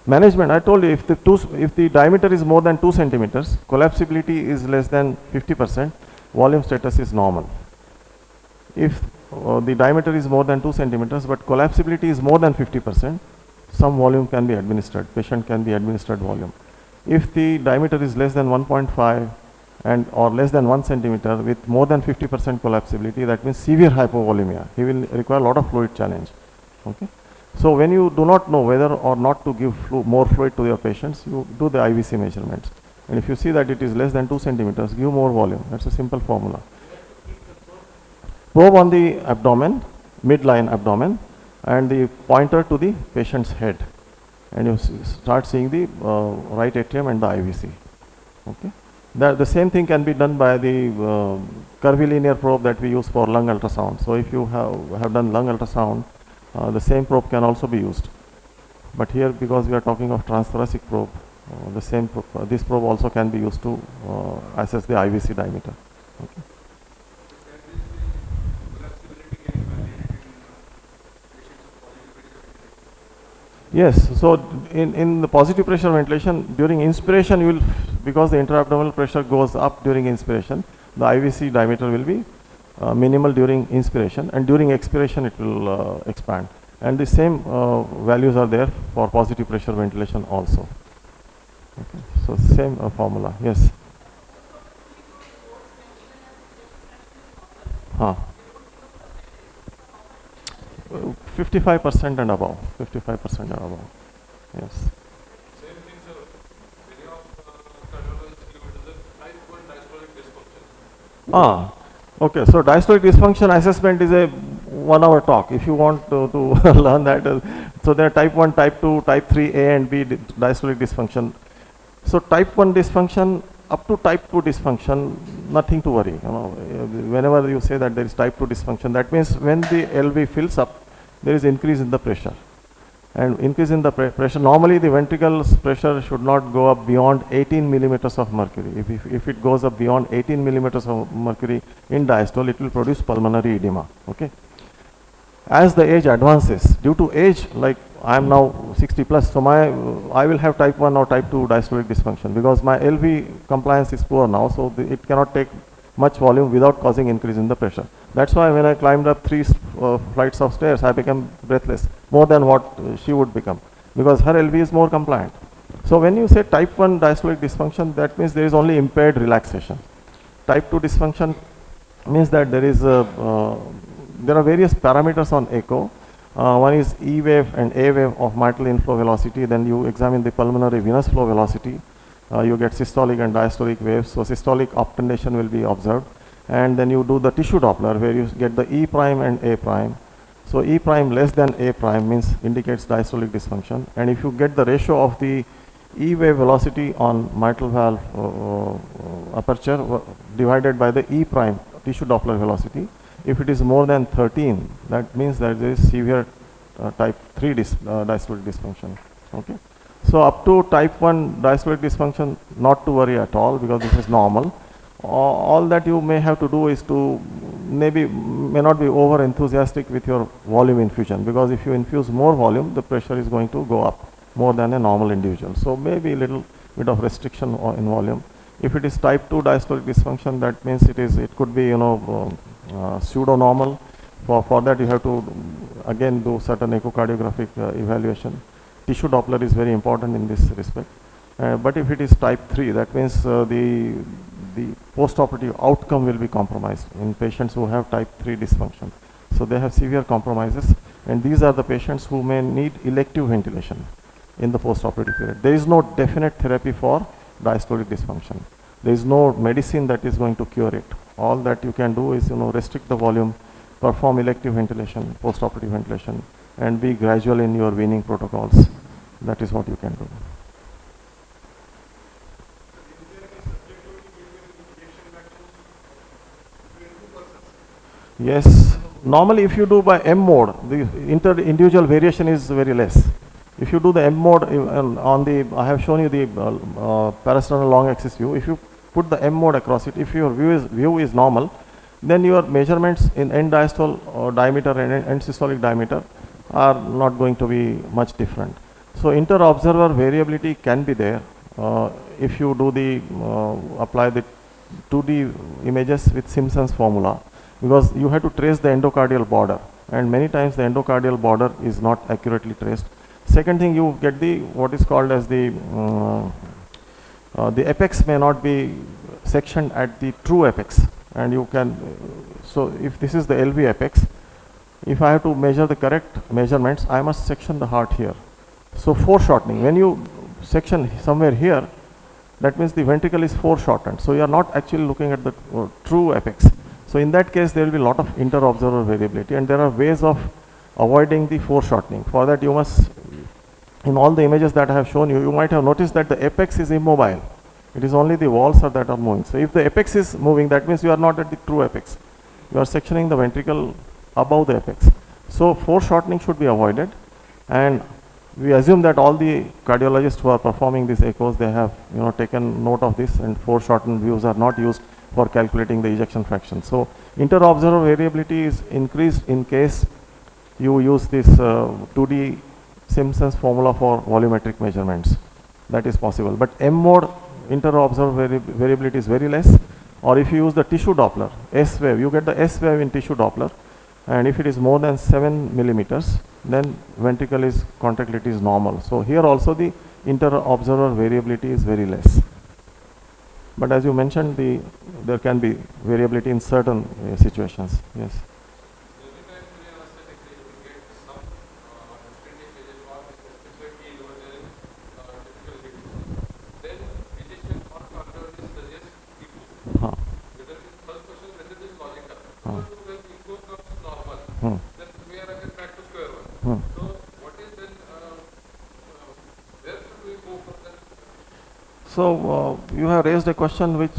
C: management. I told you, if the diameter is more than 2 centimeters, collapsibility is less than 50%, volume status is normal. If the diameter is more than 2 centimeters, but collapsibility is more than 50%, some volume can be administered, patient can be administered volume. If the diameter is less than 1.5 or less than 1 centimeter with more than 50% collapsibility, that means severe hypovolemia. He will require a lot of fluid challenge. Okay. So when you do not know whether or not to give more fluid to your patients, you do the IVC measurements. And if you see that it is less than 2 centimeters, give more volume. That's a simple formula. Probe on the abdomen, midline abdomen, and the pointer to the patient's head. And you start seeing the right atrium and the IVC. Okay. The same thing can be done by the curvilinear probe that we use for lung ultrasound. So if you have done lung ultrasound, the same probe can also be used. But here, because we are talking of transthoracic probe, this probe also can be used to assess the IVC diameter. Okay. Yes, so in the positive pressure ventilation, during inspiration you will, because the intra-abdominal pressure goes up during inspiration, the IVC diameter will be minimal during inspiration, and during expiration it will expand. And the same values are there for positive pressure ventilation also. Okay. So same formula, yes. 55% and above. 55% and above. Yes.
D: Same thing, sir. Many of cardiologists give it as a type 1 diastolic dysfunction.
C: Okay. So diastolic dysfunction assessment is a 1 hour talk. If you want to learn that, so there are type 1, type 2, type 3, A and B diastolic dysfunction. So type 1 dysfunction up to type 2 dysfunction, nothing to worry. Whenever you say that there is type 2 dysfunction, that means when the LV fills up, there is increase in the pressure. And increase in the pressure, normally the ventricle's pressure should not go up beyond 18 millimeters of mercury. If it goes up beyond 18 millimeters of mercury in diastole, it will produce pulmonary edema. Okay. As the age advances, due to age, like I am now 60 plus, so I will have type 1 or type 2 diastolic dysfunction because my LV compliance is poor now, so it cannot take much volume without causing increase in the pressure. That's why when I climbed up 3 flights of stairs, I became breathless, more than what she would become, because her LV is more compliant. So when you say type 1 diastolic dysfunction, that means there is only impaired relaxation. Type 2 dysfunction means that there are various parameters on echo. One is E wave and A wave of mitral inflow velocity. Then you examine the pulmonary venous flow velocity. You get systolic and diastolic waves. So systolic obtundation will be observed. and then you do the tissue Doppler where you get the E prime and A prime. So E prime less than A prime means indicates diastolic dysfunction, and if you get the ratio of the E wave velocity on mitral valve aperture divided by the E prime tissue Doppler velocity, if it is more than 13, that means that there is severe type 3 diastolic dysfunction. Okay. So up to type 1 diastolic dysfunction, not to worry at all because this is normal. All that you may have to do is to may not be over enthusiastic with your volume infusion, because if you infuse more volume, the pressure is going to go up more than a normal individual. So maybe a little bit of restriction in volume. If it is type 2 diastolic dysfunction, that means it could be pseudo normal. For that you have to again do certain echocardiographic evaluation. Tissue Doppler is very important in this respect. But if it is type 3, that means the post-operative outcome will be compromised in patients who have type 3 dysfunction. So they have severe compromises, and these are the patients who may need elective ventilation in the post-operative period. There is no definite therapy for diastolic dysfunction. There is no medicine that is going to cure it. All that you can do is restrict the volume, perform elective ventilation, post-operative ventilation, and be gradual in your weaning protocols. That is what you can do. Yes, normally if you do by M mode, the inter-individual variation is very less. If you do the M mode on the, I have shown you the parasternal long axis view. If you put the M mode across it, if your view is normal, then your measurements in end diastole diameter and end systolic diameter are not going to be much different. So inter-observer variability can be there if you do the apply the 2D images with Simpson's formula, because you have to trace the endocardial border, and many times the endocardial border is not accurately traced. Second thing, you get the what is called as the apex may not be sectioned at the true apex, and you can so if this is the LV apex, if I have to measure the correct measurements, I must section the heart here. So foreshortening, when you section somewhere here, that means the ventricle is foreshortened, so you are not actually looking at the true apex. So in that case, there will be a lot of inter-observer variability, and there are ways of avoiding the foreshortening. For that, you must, in all the images that I have shown you, you might have noticed that the apex is immobile. It is only the walls that are moving. So if the apex is moving, that means you are not at the true apex. You are sectioning the ventricle above the apex. So foreshortening should be avoided, and we assume that all the cardiologists who are performing these echoes, they have taken note of this, and foreshortened views are not used for calculating the ejection fraction. So inter-observer variability is increased in case you use this 2D Simpson's formula for volumetric measurements. That is possible. But M mode inter-observer variability is very less. Or if you use the tissue Doppler, S wave, you get the S wave in tissue Doppler, and if it is more than 7 millimeters, then ventricle contractility is normal. So here also the inter-observer variability is very less. But as you mentioned, there can be variability in certain situations. Yes. So you have raised a question which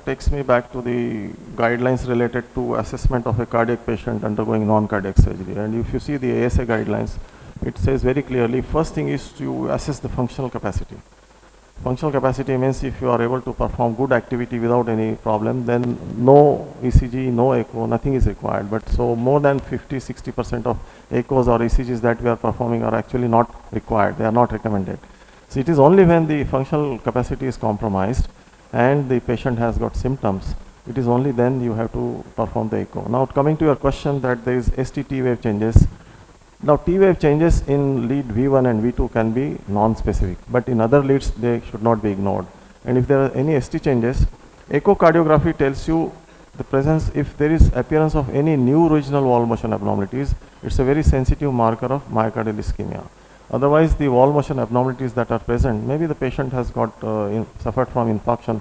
C: takes me back to the guidelines related to assessment of a cardiac patient undergoing non-cardiac surgery. And if you see the ASA guidelines, it says very clearly, first thing is to assess the functional capacity. Functional capacity means if you are able to perform good activity without any problem, then no ECG, no echo, nothing is required. But so more than 50-60% of echoes or ECGs that we are performing are actually not required. They are not recommended. So it is only when the functional capacity is compromised and the patient has got symptoms, it is only then you have to perform the echo. Now coming to your question that there is ST-T wave changes. Now T wave changes in lead V1 and V2 can be non-specific, but in other leads they should not be ignored. And if there are any ST changes, echocardiography tells you the presence, if there is appearance of any new regional wall motion abnormalities, it's a very sensitive marker of myocardial ischemia. Otherwise, the wall motion abnormalities that are present, maybe the patient has got suffered from infarction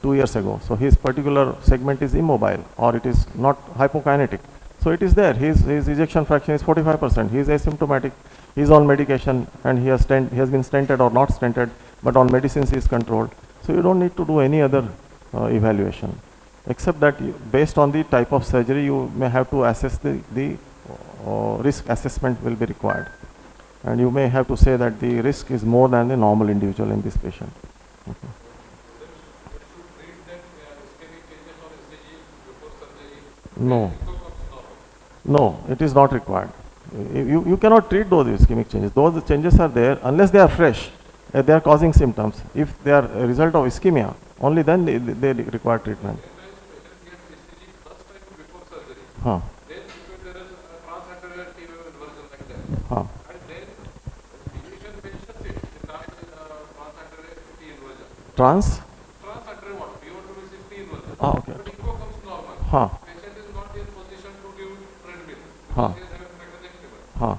C: 2 years ago. So his particular segment is immobile, or it is not hypokinetic. So it is there. His ejection fraction is 45%. He is asymptomatic. He is on medication, and he has been stented or not stented, but on medicines he is controlled. So you don't need to do any other evaluation, except that based on the type of surgery, you may have to assess the risk assessment will be required. And you may have to say that the risk is more than the normal individual in this patient. Okay. No. No, it is not required. You cannot treat those ischemic changes. Those changes are there unless they are fresh. They are causing symptoms. If they are a result of ischemia, only then they require treatment. Huh. Huh. Trans? Ah, okay. Huh. Huh. Huh.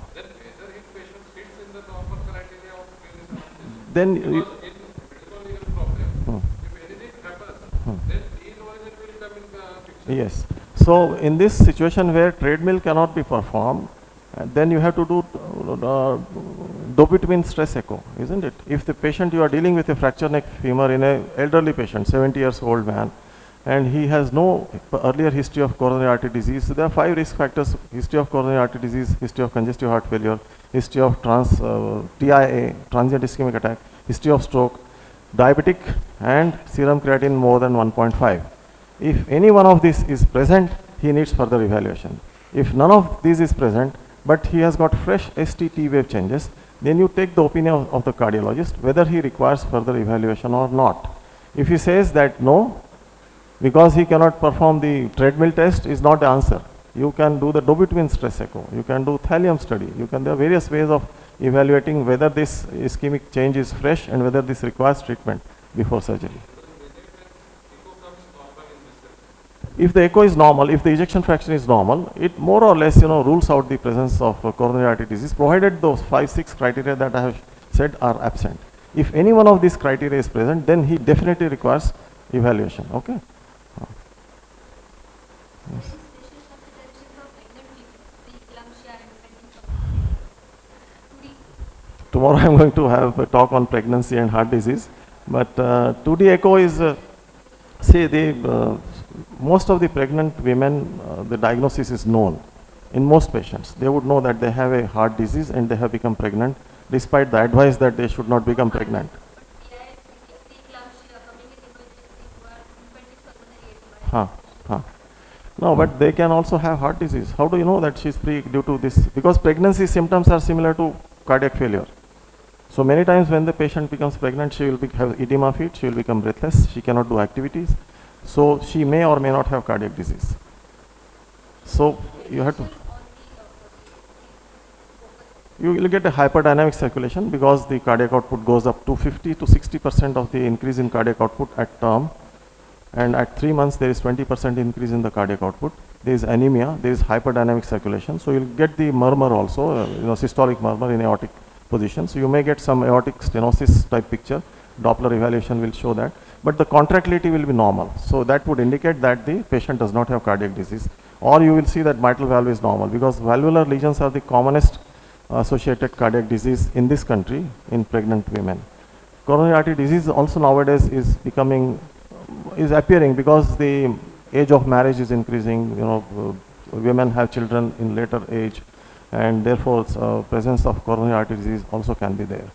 C: Then you, yes. So in this situation where treadmill cannot be performed, then you have to do dopamine stress echo, isn't it? If the patient, you are dealing with a fracture neck femur in an elderly patient, 70 years old man, and he has no earlier history of coronary artery disease. So there are 5 risk factors: history of coronary artery disease, history of congestive heart failure, history of TIA, transient ischemic attack, history of stroke, diabetic, and serum creatinine more than 1.5. If any one of these is present, he needs further evaluation. If none of these is present, but he has got fresh ST wave changes, then you take the opinion of the cardiologist whether he requires further evaluation or not. If he says that no, because he cannot perform the treadmill test, is not the answer. You can do the dopamine stress echo, you can do thallium study, there are various ways of evaluating whether this ischemic change is fresh and whether this requires treatment before surgery. If the echo is normal, if the ejection fraction is normal, it more or less rules out the presence of coronary artery disease, provided those 5-6 criteria that I have said are absent. If any one of these criteria is present, then he definitely requires evaluation. Okay. Yes. Tomorrow I am going to have a talk on pregnancy and heart disease, but 2D echo is, most of the pregnant women, the diagnosis is known. In most patients, they would know that they have a heart disease and they have become pregnant, despite the advice that they should not become pregnant. Huh. No, but they can also have heart disease. How do you know that she is due to this? Because pregnancy symptoms are similar to cardiac failure. So many times when the patient becomes pregnant, she will have edema feet, she will become breathless, she cannot do activities. So she may or may not have cardiac disease. So you have to, you will get a hyperdynamic circulation because the cardiac output goes up to 50 to 60% of the increase in cardiac output at term, and at 3 months there is 20% increase in the cardiac output. There is anemia, there is hyperdynamic circulation. So you will get the murmur also, systolic murmur in aortic position. So you may get some aortic stenosis type picture. Doppler evaluation will show that, but the contractility will be normal. So that would indicate that the patient does not have cardiac disease. Or you will see that mitral valve is normal, because valvular lesions are the commonest associated cardiac disease in this country in pregnant women. Coronary artery disease also nowadays is appearing because the age of marriage is increasing. Women have children in later age, and therefore presence of coronary artery disease also can be there.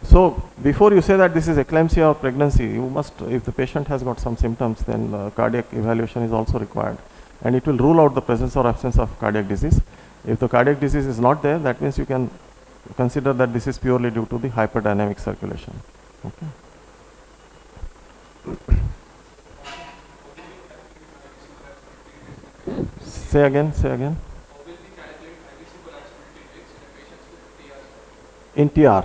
C: So before you say that this is eclampsia or pregnancy, you must, if the patient has got some symptoms, then cardiac evaluation is also required, and it will rule out the presence or absence of cardiac disease. If the cardiac disease is not there, that means you can consider that this is purely due to the hyperdynamic circulation. Okay. Say again. In TR.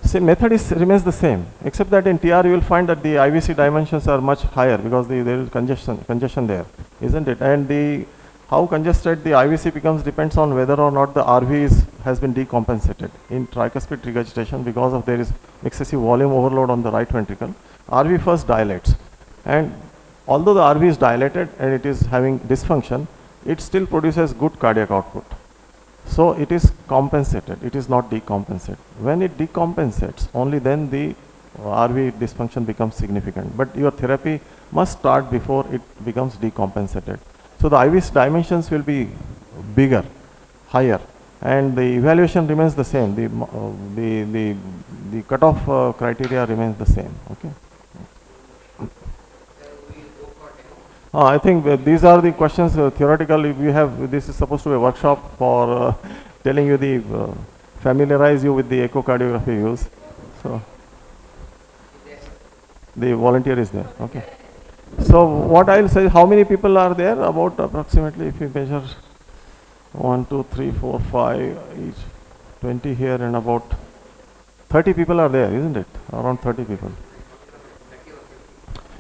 C: Same method remains the same, except that in TR you will find that the IVC dimensions are much higher because there is congestion there, isn't it? And how congested the IVC becomes depends on whether or not the RV has been decompensated. In tricuspid regurgitation, because of there is excessive volume overload on the right ventricle, RV first dilates. And although the RV is dilated and it is having dysfunction, it still produces good cardiac output. So it is compensated, it is not decompensated. When it decompensates, only then the RV dysfunction becomes significant. But your therapy must start before it becomes decompensated. So the IV's dimensions will be bigger, higher, and the evaluation remains the same. The cutoff criteria remains the same. Okay. I think these are the questions theoretically we have. This is supposed to be a workshop for telling you familiarize you with the echocardiography use. So the volunteer is there. Okay. So what I'll say, how many people are there? About approximately, if you measure 1, 2, 3, 4, 5, each 20 here, and about 30 people are there, isn't it? Around 30 people.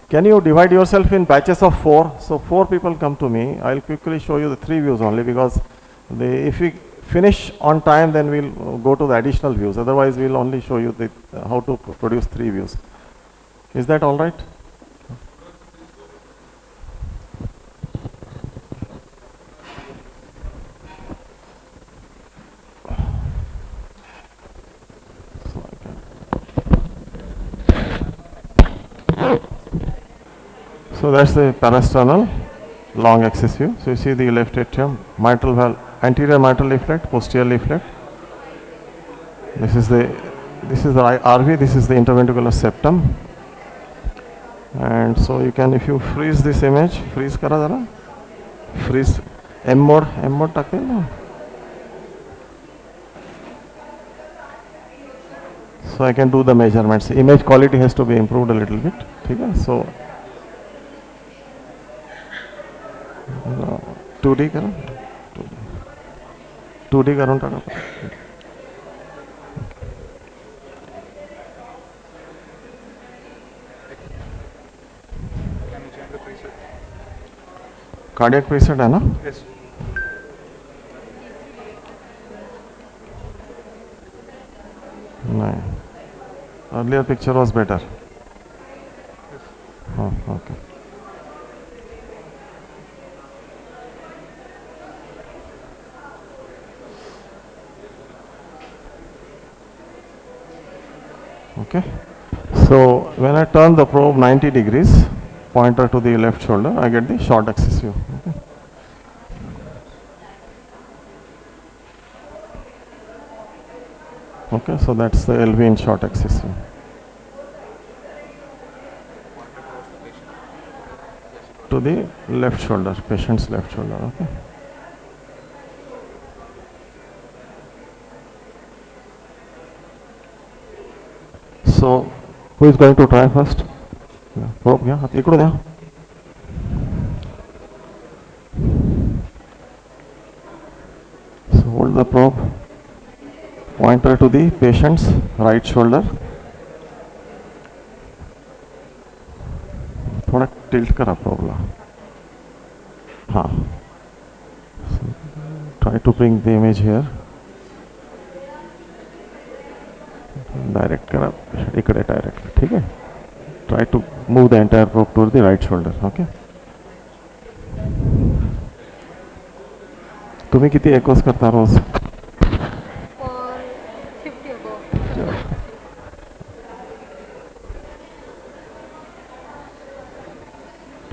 C: Can you divide yourself in batches of 4? So 4 people come to me. I'll quickly show you the 3 views only, because if we finish on time, then we'll go to the additional views. Otherwise, we'll only show you how to produce 3 views. Is that all right? So that's the parasternal long axis view. So you see the left atrium, mitral valve, anterior mitral leaflet, posterior leaflet. This is the RV. This is the interventricular septum. And so you can, if you freeze this image, freeze kara jara, freeze M mode takte na. So I can do the measurements. Image quality has to be improved a little bit. Okay? So 2D करो, 2D करो टाका. Cardiac preset है ना?
D: Yes.
C: नहीं. Earlier picture was better.
D: Yes.
C: Oh, okay. Okay. So when I turn the probe 90 degrees, pointer to the left shoulder, I get the short axis view. Okay. Okay, so that's the LV in short axis view. To the left shoulder, patient's left shoulder. Okay. So, who is going to try first? Probe, yeah, ikko dya. So hold the probe, pointer to the patient's right shoulder. थोड़ा tilt करा probe ला. हाँ. Try to bring the image here. Direct करा, इकडे direct, ठीक है? Try to move the entire probe to the right shoulder, okay? तुम्ही किती echoes करता रोज?
A: For 50 above.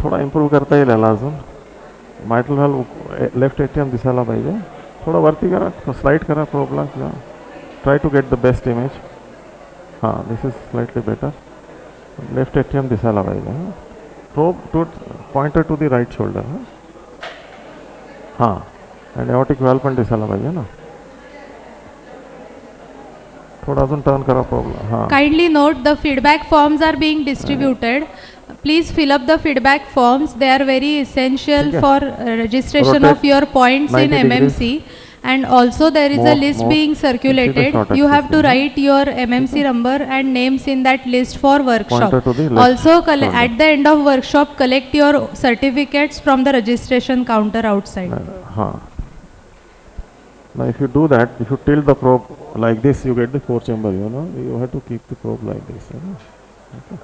C: थोडा इम्प्रूव्ह करता येईल याला अजून. मायट्रल व्हॅल्व लेफ्ट एटीएम दिसायला पाहिजे. थोडा वरती करा, स्लाइड करा प्रोबला. Try to get the best image. हां, this is slightly better. Left ATM दिसायला पाहिजे. Probe to pointer to the right shoulder. हां, आणि एओर्टिक व्हॅल्व पण दिसायला पाहिजे ना. थोड़ा अजून टर्न करा प्रोबला. हां.
A: Kindly note the feedback forms are being distributed. Please fill up the feedback forms. They are very essential
C: Okay.
A: for registration
C: Rotate
A: of your points in
C: 90 degrees.
A: MMC. And also there is a list being circulated.
C: short
A: You have
C: axis,
A: to
C: yeah.
A: write your MMC number and names in that list for workshop.
C: Pointer to the left
A: Also
C: shoulder.
A: at the end of workshop, collect your certificates from the registration counter outside.
C: हाँ. Now if you do that, if you tilt the probe like this, you get the 4 chamber, you know. You have to keep the probe like this. You know? Okay.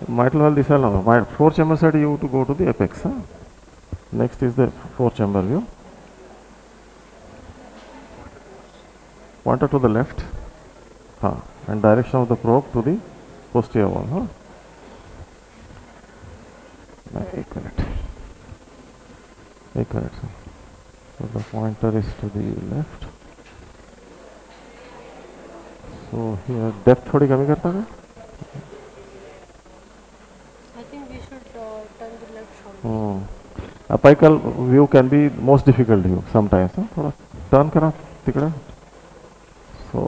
C: Mitral valve this alone. My 4 chamber side you to go to the apex. Huh? Next is the 4 chamber view. Pointer to the left. Huh. And direction of the probe to the posterior wall. Huh? एक minute. So the pointer is to the left. So here depth थोड़ी कमी करता है.
E: I think we should turn the left shoulder.
C: Apical view can be most difficult view sometimes. Huh? थोड़ा turn करा तिकड़ा. So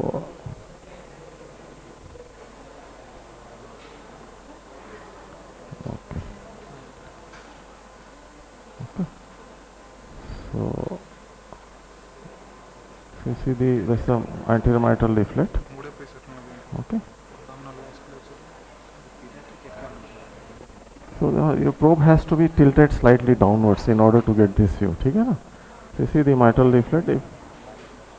C: So you see this is the anterior mitral leaflet. Okay. So your probe has to be tilted slightly downwards in order to get this view. ठीक है ना? So you see the mitral leaflet. If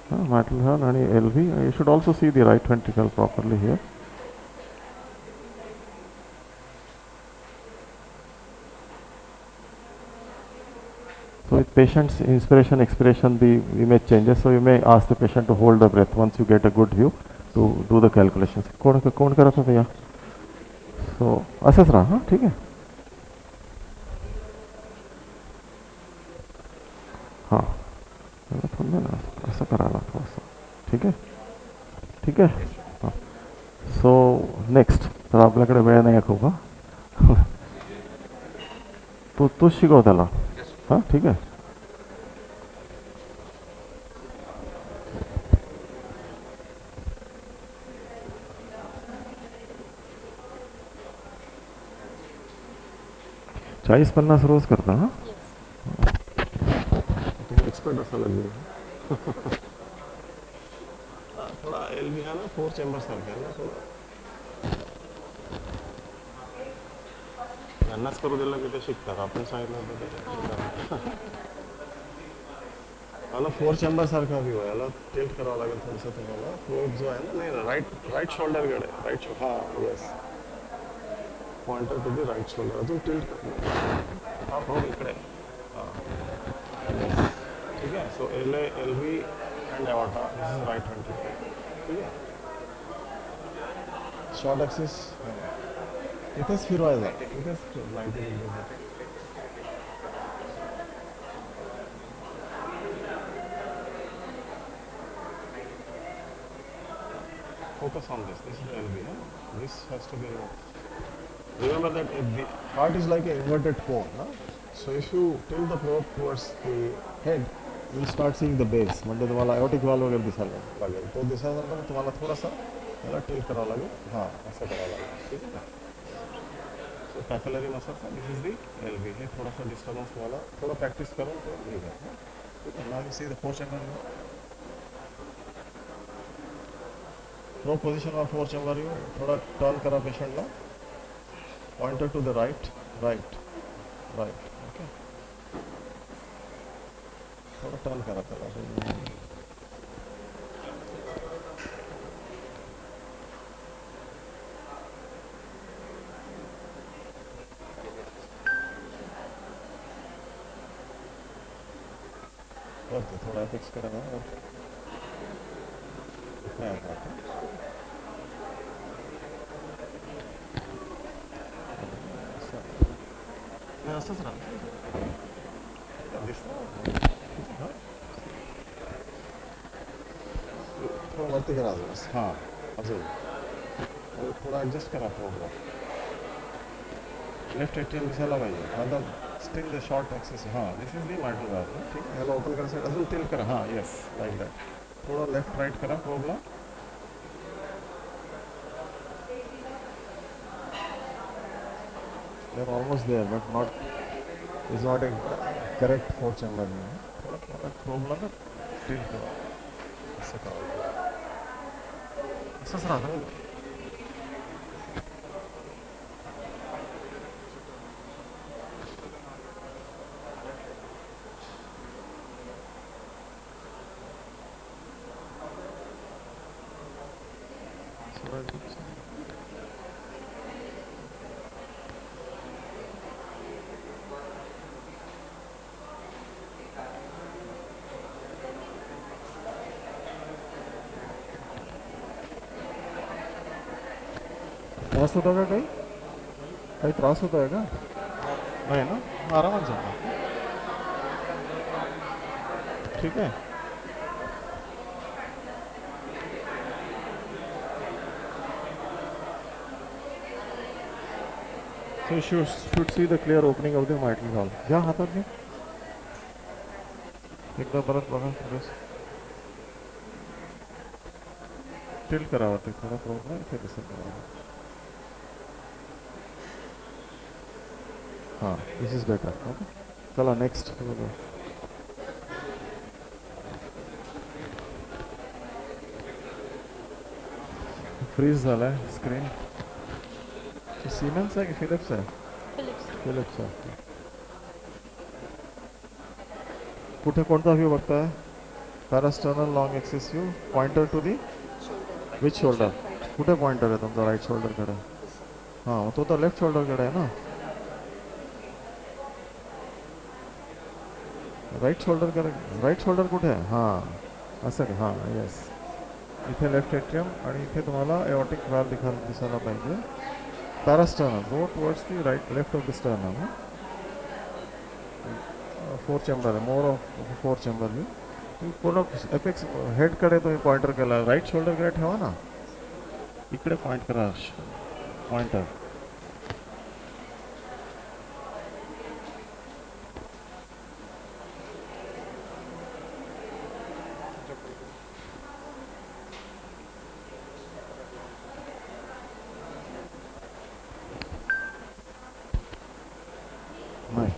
C: mitral valve and LV, you should also see the right ventricle properly here. So with patient's inspiration, expiration, the image changes. So you may ask the patient to hold the breath once you get a good view to do the calculations. कौन कर रहा था भैया? So assess रहा, हाँ ठीक है. हाँ, थोड़ा ना ऐसा करा रहा थोड़ा सा, ठीक है. हाँ. So next, तर आपल्याकडे वेळ नाही खूप हा. तू शिकव त्याला. हाँ ठीक है. चाळीस 50 रोज करता हा.
F: एक्सपर्ट असा लागेल. थोडा एल बी है ना 4 चेंबर सारखा आहे ना थोडा. यांनाच करू दिलं की ते शिकतात. आपण सांगितलं होतं ते मला 4 चेंबर सारखा व्ह्यू आहे. याला टिल्ट करावं लागेल थोडंसं तुम्हाला. प्रोब जो आहे ना, नाही राईट शोल्डरकडे. राईट हां yes. Pointer to the right shoulder. अजून टिल्ट हा प्रोब इकडे. हां ठीक आहे. So L B and aorta. This is right ventricle. ठीक आहे. शॉर्ट ॲक्सिस इथेच फिरवायचा. इथेच 90 degree. Focus on this. This is the LV. Huh? This has to be removed. Remember that the heart is like an inverted cone. Huh? So if you tilt the probe towards the head, you will start seeing the base. म्हणजे तुम्हाला aortic valve वगैरे दिसायला लागेल. तो दिसायला तुम्हाला थोडासा याला टिल्ट करावं लागेल. हां असं करावं लागेल. ठीक आहे. So papillary muscles. This is the LV. हे थोडासा डिस्टर्बन्स तुम्हाला थोडं प्रॅक्टिस करून ते ठीक आहे. ठीक आहे. Now see the four chamber. Pro position of 4 chamber view. थोड़ा टर्न करा पेशेंटला. Pointer to the right. Okay. थोड़ा टर्न करा त्याला. वरती थोड़ा फिक्स करा ना. नाही असंच राहतं. थोडं वरती करा अजून. हां अजून थोडा ॲडजस्ट करा प्रोग्राम. लेफ्ट एटीएम दिसायला पाहिजे. आता स्टिल द शॉर्ट ॲक्सेस. हां दिस इज दी मायट्रल व्हॅल्व. ठीक आहे. ह्याला ओपन करायचं. अजून टिल्ट करा. हां येस लाईक दॅट. थोडं लेफ्ट राईट करा प्रोबला. They're almost there, but not. It's not a correct 4 chamber. थोड़ा प्रोबला ना टिल्ट करा. असं करावं. असंच राहतं.
C: त्रास होता का काही त्रास होत आहे का नाही ना आरामात जा ठीक आहे So you should see the clear opening of the mitral valve. घ्या हातात घ्या एकदा परत बघा बस टिल्ट करावं ते थोडा प्रॉब्लेम इथे दिसत करावं हां दिस इज बेटर ओके चला नेक्स्ट फ्रीज झालाय स्क्रीन सिमेंस आहे की फिलिप्स आहे फिलिप्स आहे कुठे कोणता व्ह्यू बघताय parasternal long axis view pointer to the which shoulder कुठे पॉइंटर आहे तुमचा राईट शोल्डरकडे हां तो तर लेफ्ट शोल्डरकडे आहे ना राईट शोल्डर कुठे आहे हां असं का हां येस इथे लेफ्ट एट्रियम आणि इथे तुम्हाला एओटिक व्हॅल्व दिसायला पाहिजे parasternal go towards the right left of the sternal four chamber आहे more of four chamber view तुम्ही पूर्ण एपेक्स हेडकडे तुम्ही पॉइंटर केला राईट शोल्डरकडे ठेवा ना इकडे पॉइंट करा पॉइंटर नाही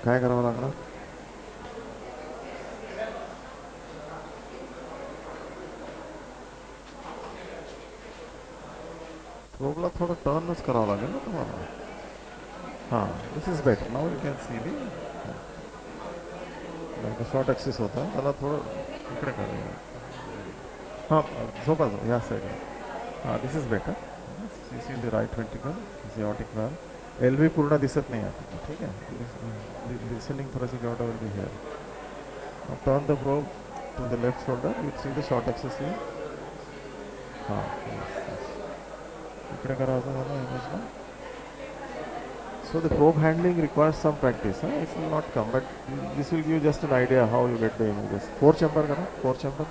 C: काय करावं लागणार प्रोबला थोडं टर्नच करावं लागेल ना तुम्हाला हां this is better now you can see the short axis होता त्याला थोडं इकडे करूया हां झोपा या साईडला हां this is better this is the right ventricle aortic valve L V पूर्ण दिसत नाही आहे ठीक आहे लिसनिंग थोडंसं get over the here turn the probe to the left shoulder you see the short axis here हां इकडे करायचं मला इमेजला so the probe handling requires some practice it will not come but this will give you just an idea how you get the images four chamber करा four chamber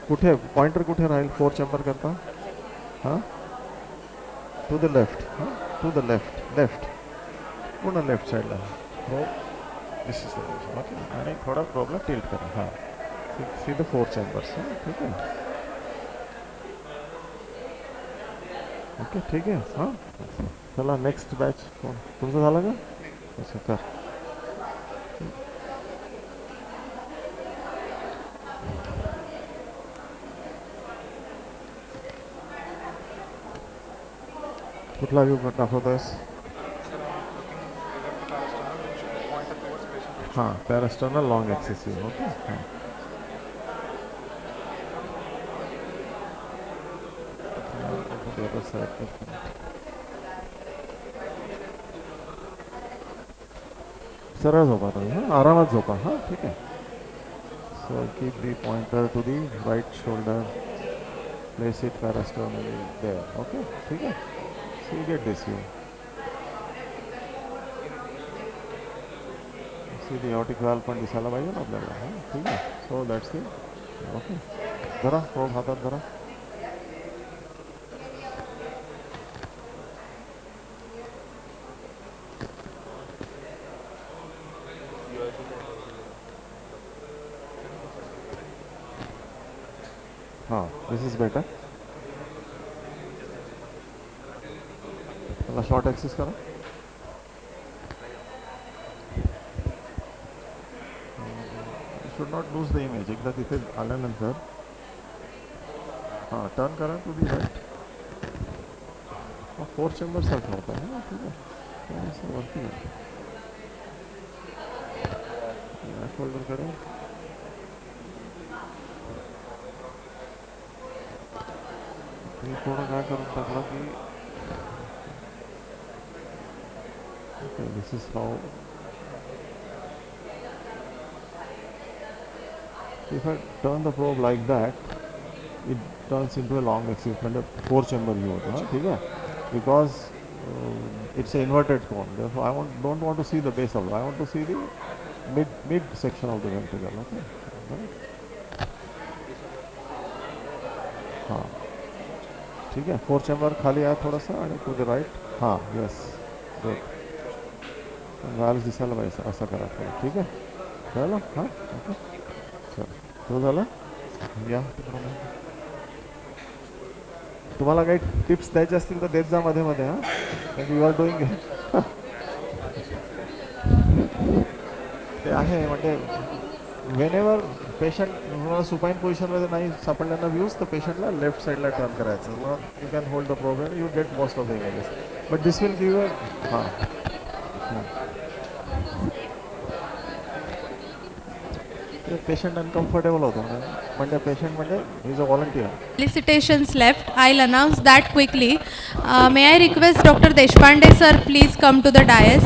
C: कुठे pointer कुठे राहील four chamber करता हां to the left to the left पूर्ण left साईडला probe this is the okay आणि थोडा probe ला tilt करा हां see the four chambers ठीक आहे ओके ठीक आहे हां चला नेक्स्ट बॅच कोण तुमचं झालं का अच्छा कर कुठला व्ह्यू दाखवतोयस हां पॅरास्टर्नल लॉंग ॲक्सिस व्ह्यू ओके हां सरळ झोपा तुम्ही हां आरामात झोपा हां ठीक आहे so keep the pointer to the right shoulder place it parasternally there okay ठीक आहे so you get this you see the aortic valve पण दिसायला पाहिजे ना आपल्याला हां ठीक आहे सो दॅट्स इट ओके धरा प्रोब हातात धरा हाँ दिस इज बेटर मला शॉर्ट ॲक्सिस करा should not lose the image एकदा तिथे आल्यानंतर हां टर्न करा टू दी राईट हा फोर चेंबर सारखा होता है ना ठीक आहे वरती या शोल्डरकडे मी थोडं काय करून टाकला की okay, this is how if I turn the probe like that it turns into a long axis, मतलब 4 chamber ही होता है, ठीक है? Because it's an inverted cone. Therefore, don't want to see the base of it. I want to see the mid section of the ventricle. Okay. Right? हाँ, ठीक है. 4 chamber खाली आया थोड़ा सा and to the right. हाँ, yes. Good. valves दिसायला पाहिजे असं करा थोडं, ठीक आहे? कळलं? हाँ, ओके. चल, सुरू झालं? या. तुम्हाला काही टिप्स द्यायचे असतील तर देत जा मध्ये मध्ये. हां, यू आर डुईंग ते आहे. म्हणजे वेनेवर पेशंट सुपाईन पोझिशनमध्ये नाही सापडल्यांना व्ह्यूज तर पेशंटला लेफ्ट साईडला टर्न करायचं. मग you can hold the program, you get most of the images. But this will give हां पेशंट अनकम्फर्टेबल होतो. म्हणजे पेशंट म्हणजे is a volunteer.
A: Felicitations left. I'll announce that quickly. May I request Dr. Deshpande sir, please come to the dais.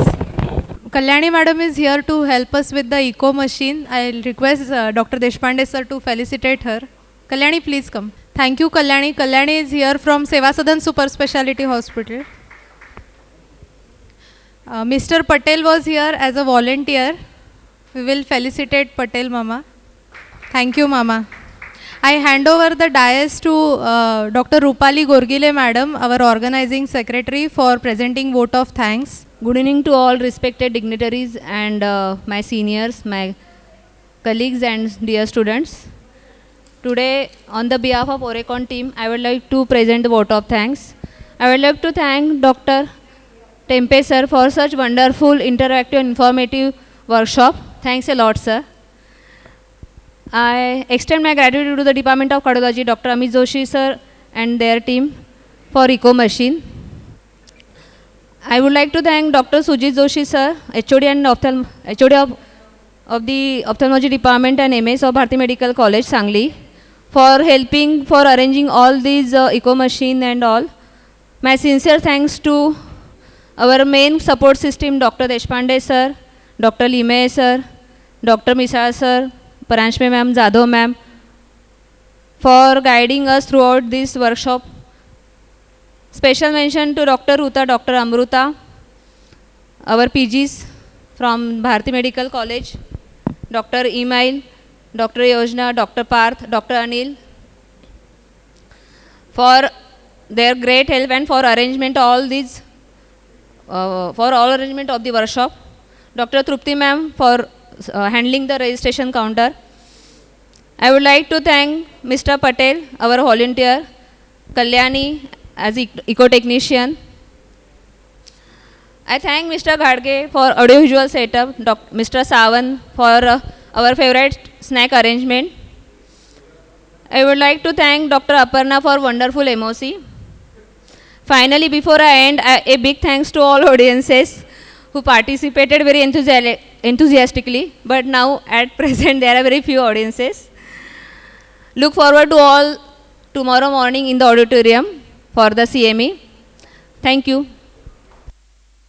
A: Kalyani madam is here to help us with the echo machine. I'll request Dr. Deshpande sir to felicitate her. Kalyani, please come. Thank you, Kalyani. Kalyani is here from Seva Sadan Super Speciality Hospital. Mr. Patel was here as a volunteer. We will felicitate Patel Mama. Thank you, Mama. I hand over the dais to Dr. Rupali Gorgile Madam, our organizing secretary, for presenting vote of thanks.
G: Good evening to all respected dignitaries and my seniors, my colleagues and dear students. Today, on the behalf of ORECCON team, I would like to present the vote of thanks. I would like to thank Dr. Tempe sir for such wonderful, interactive, and informative workshop. Thanks a lot, sir. I extend my gratitude to the Department of Cardiology, Dr. Amit Joshi sir and their team for echo machine. I would like to thank Dr. Sujit Joshi sir, HOD and HOD of the Ophthalmology Department and MS of Bharati Medical College, Sangli, for helping for arranging all these echo machine and all. My sincere thanks to our main support system, Dr. Deshpande sir, Dr. Lime sir, Dr. Misra sir, Paranshme ma'am, Jadhav ma'am, for guiding us throughout this workshop. Special mention to Dr. Ruta, Dr. Amruta, our PGs from Bharati Medical College, Dr. Email, Dr. Yojna, Dr. Parth, Dr. Anil, for their great help and for arrangement all these, for all arrangement of the workshop. Dr. Trupti ma'am for handling the registration counter. I would like to thank Mr. Patel, our volunteer, Kalyani as eco technician. I thank Mr. Ghadge for audiovisual setup, Mr. Sawan for our favorite snack arrangement. I would like to thank Dr. Aparna for wonderful MOC. Finally, before I end, a big thanks to all audiences who participated very enthusiastically, but now at present there are very few audiences. Look forward to all tomorrow morning in the auditorium for the CME. Thank you.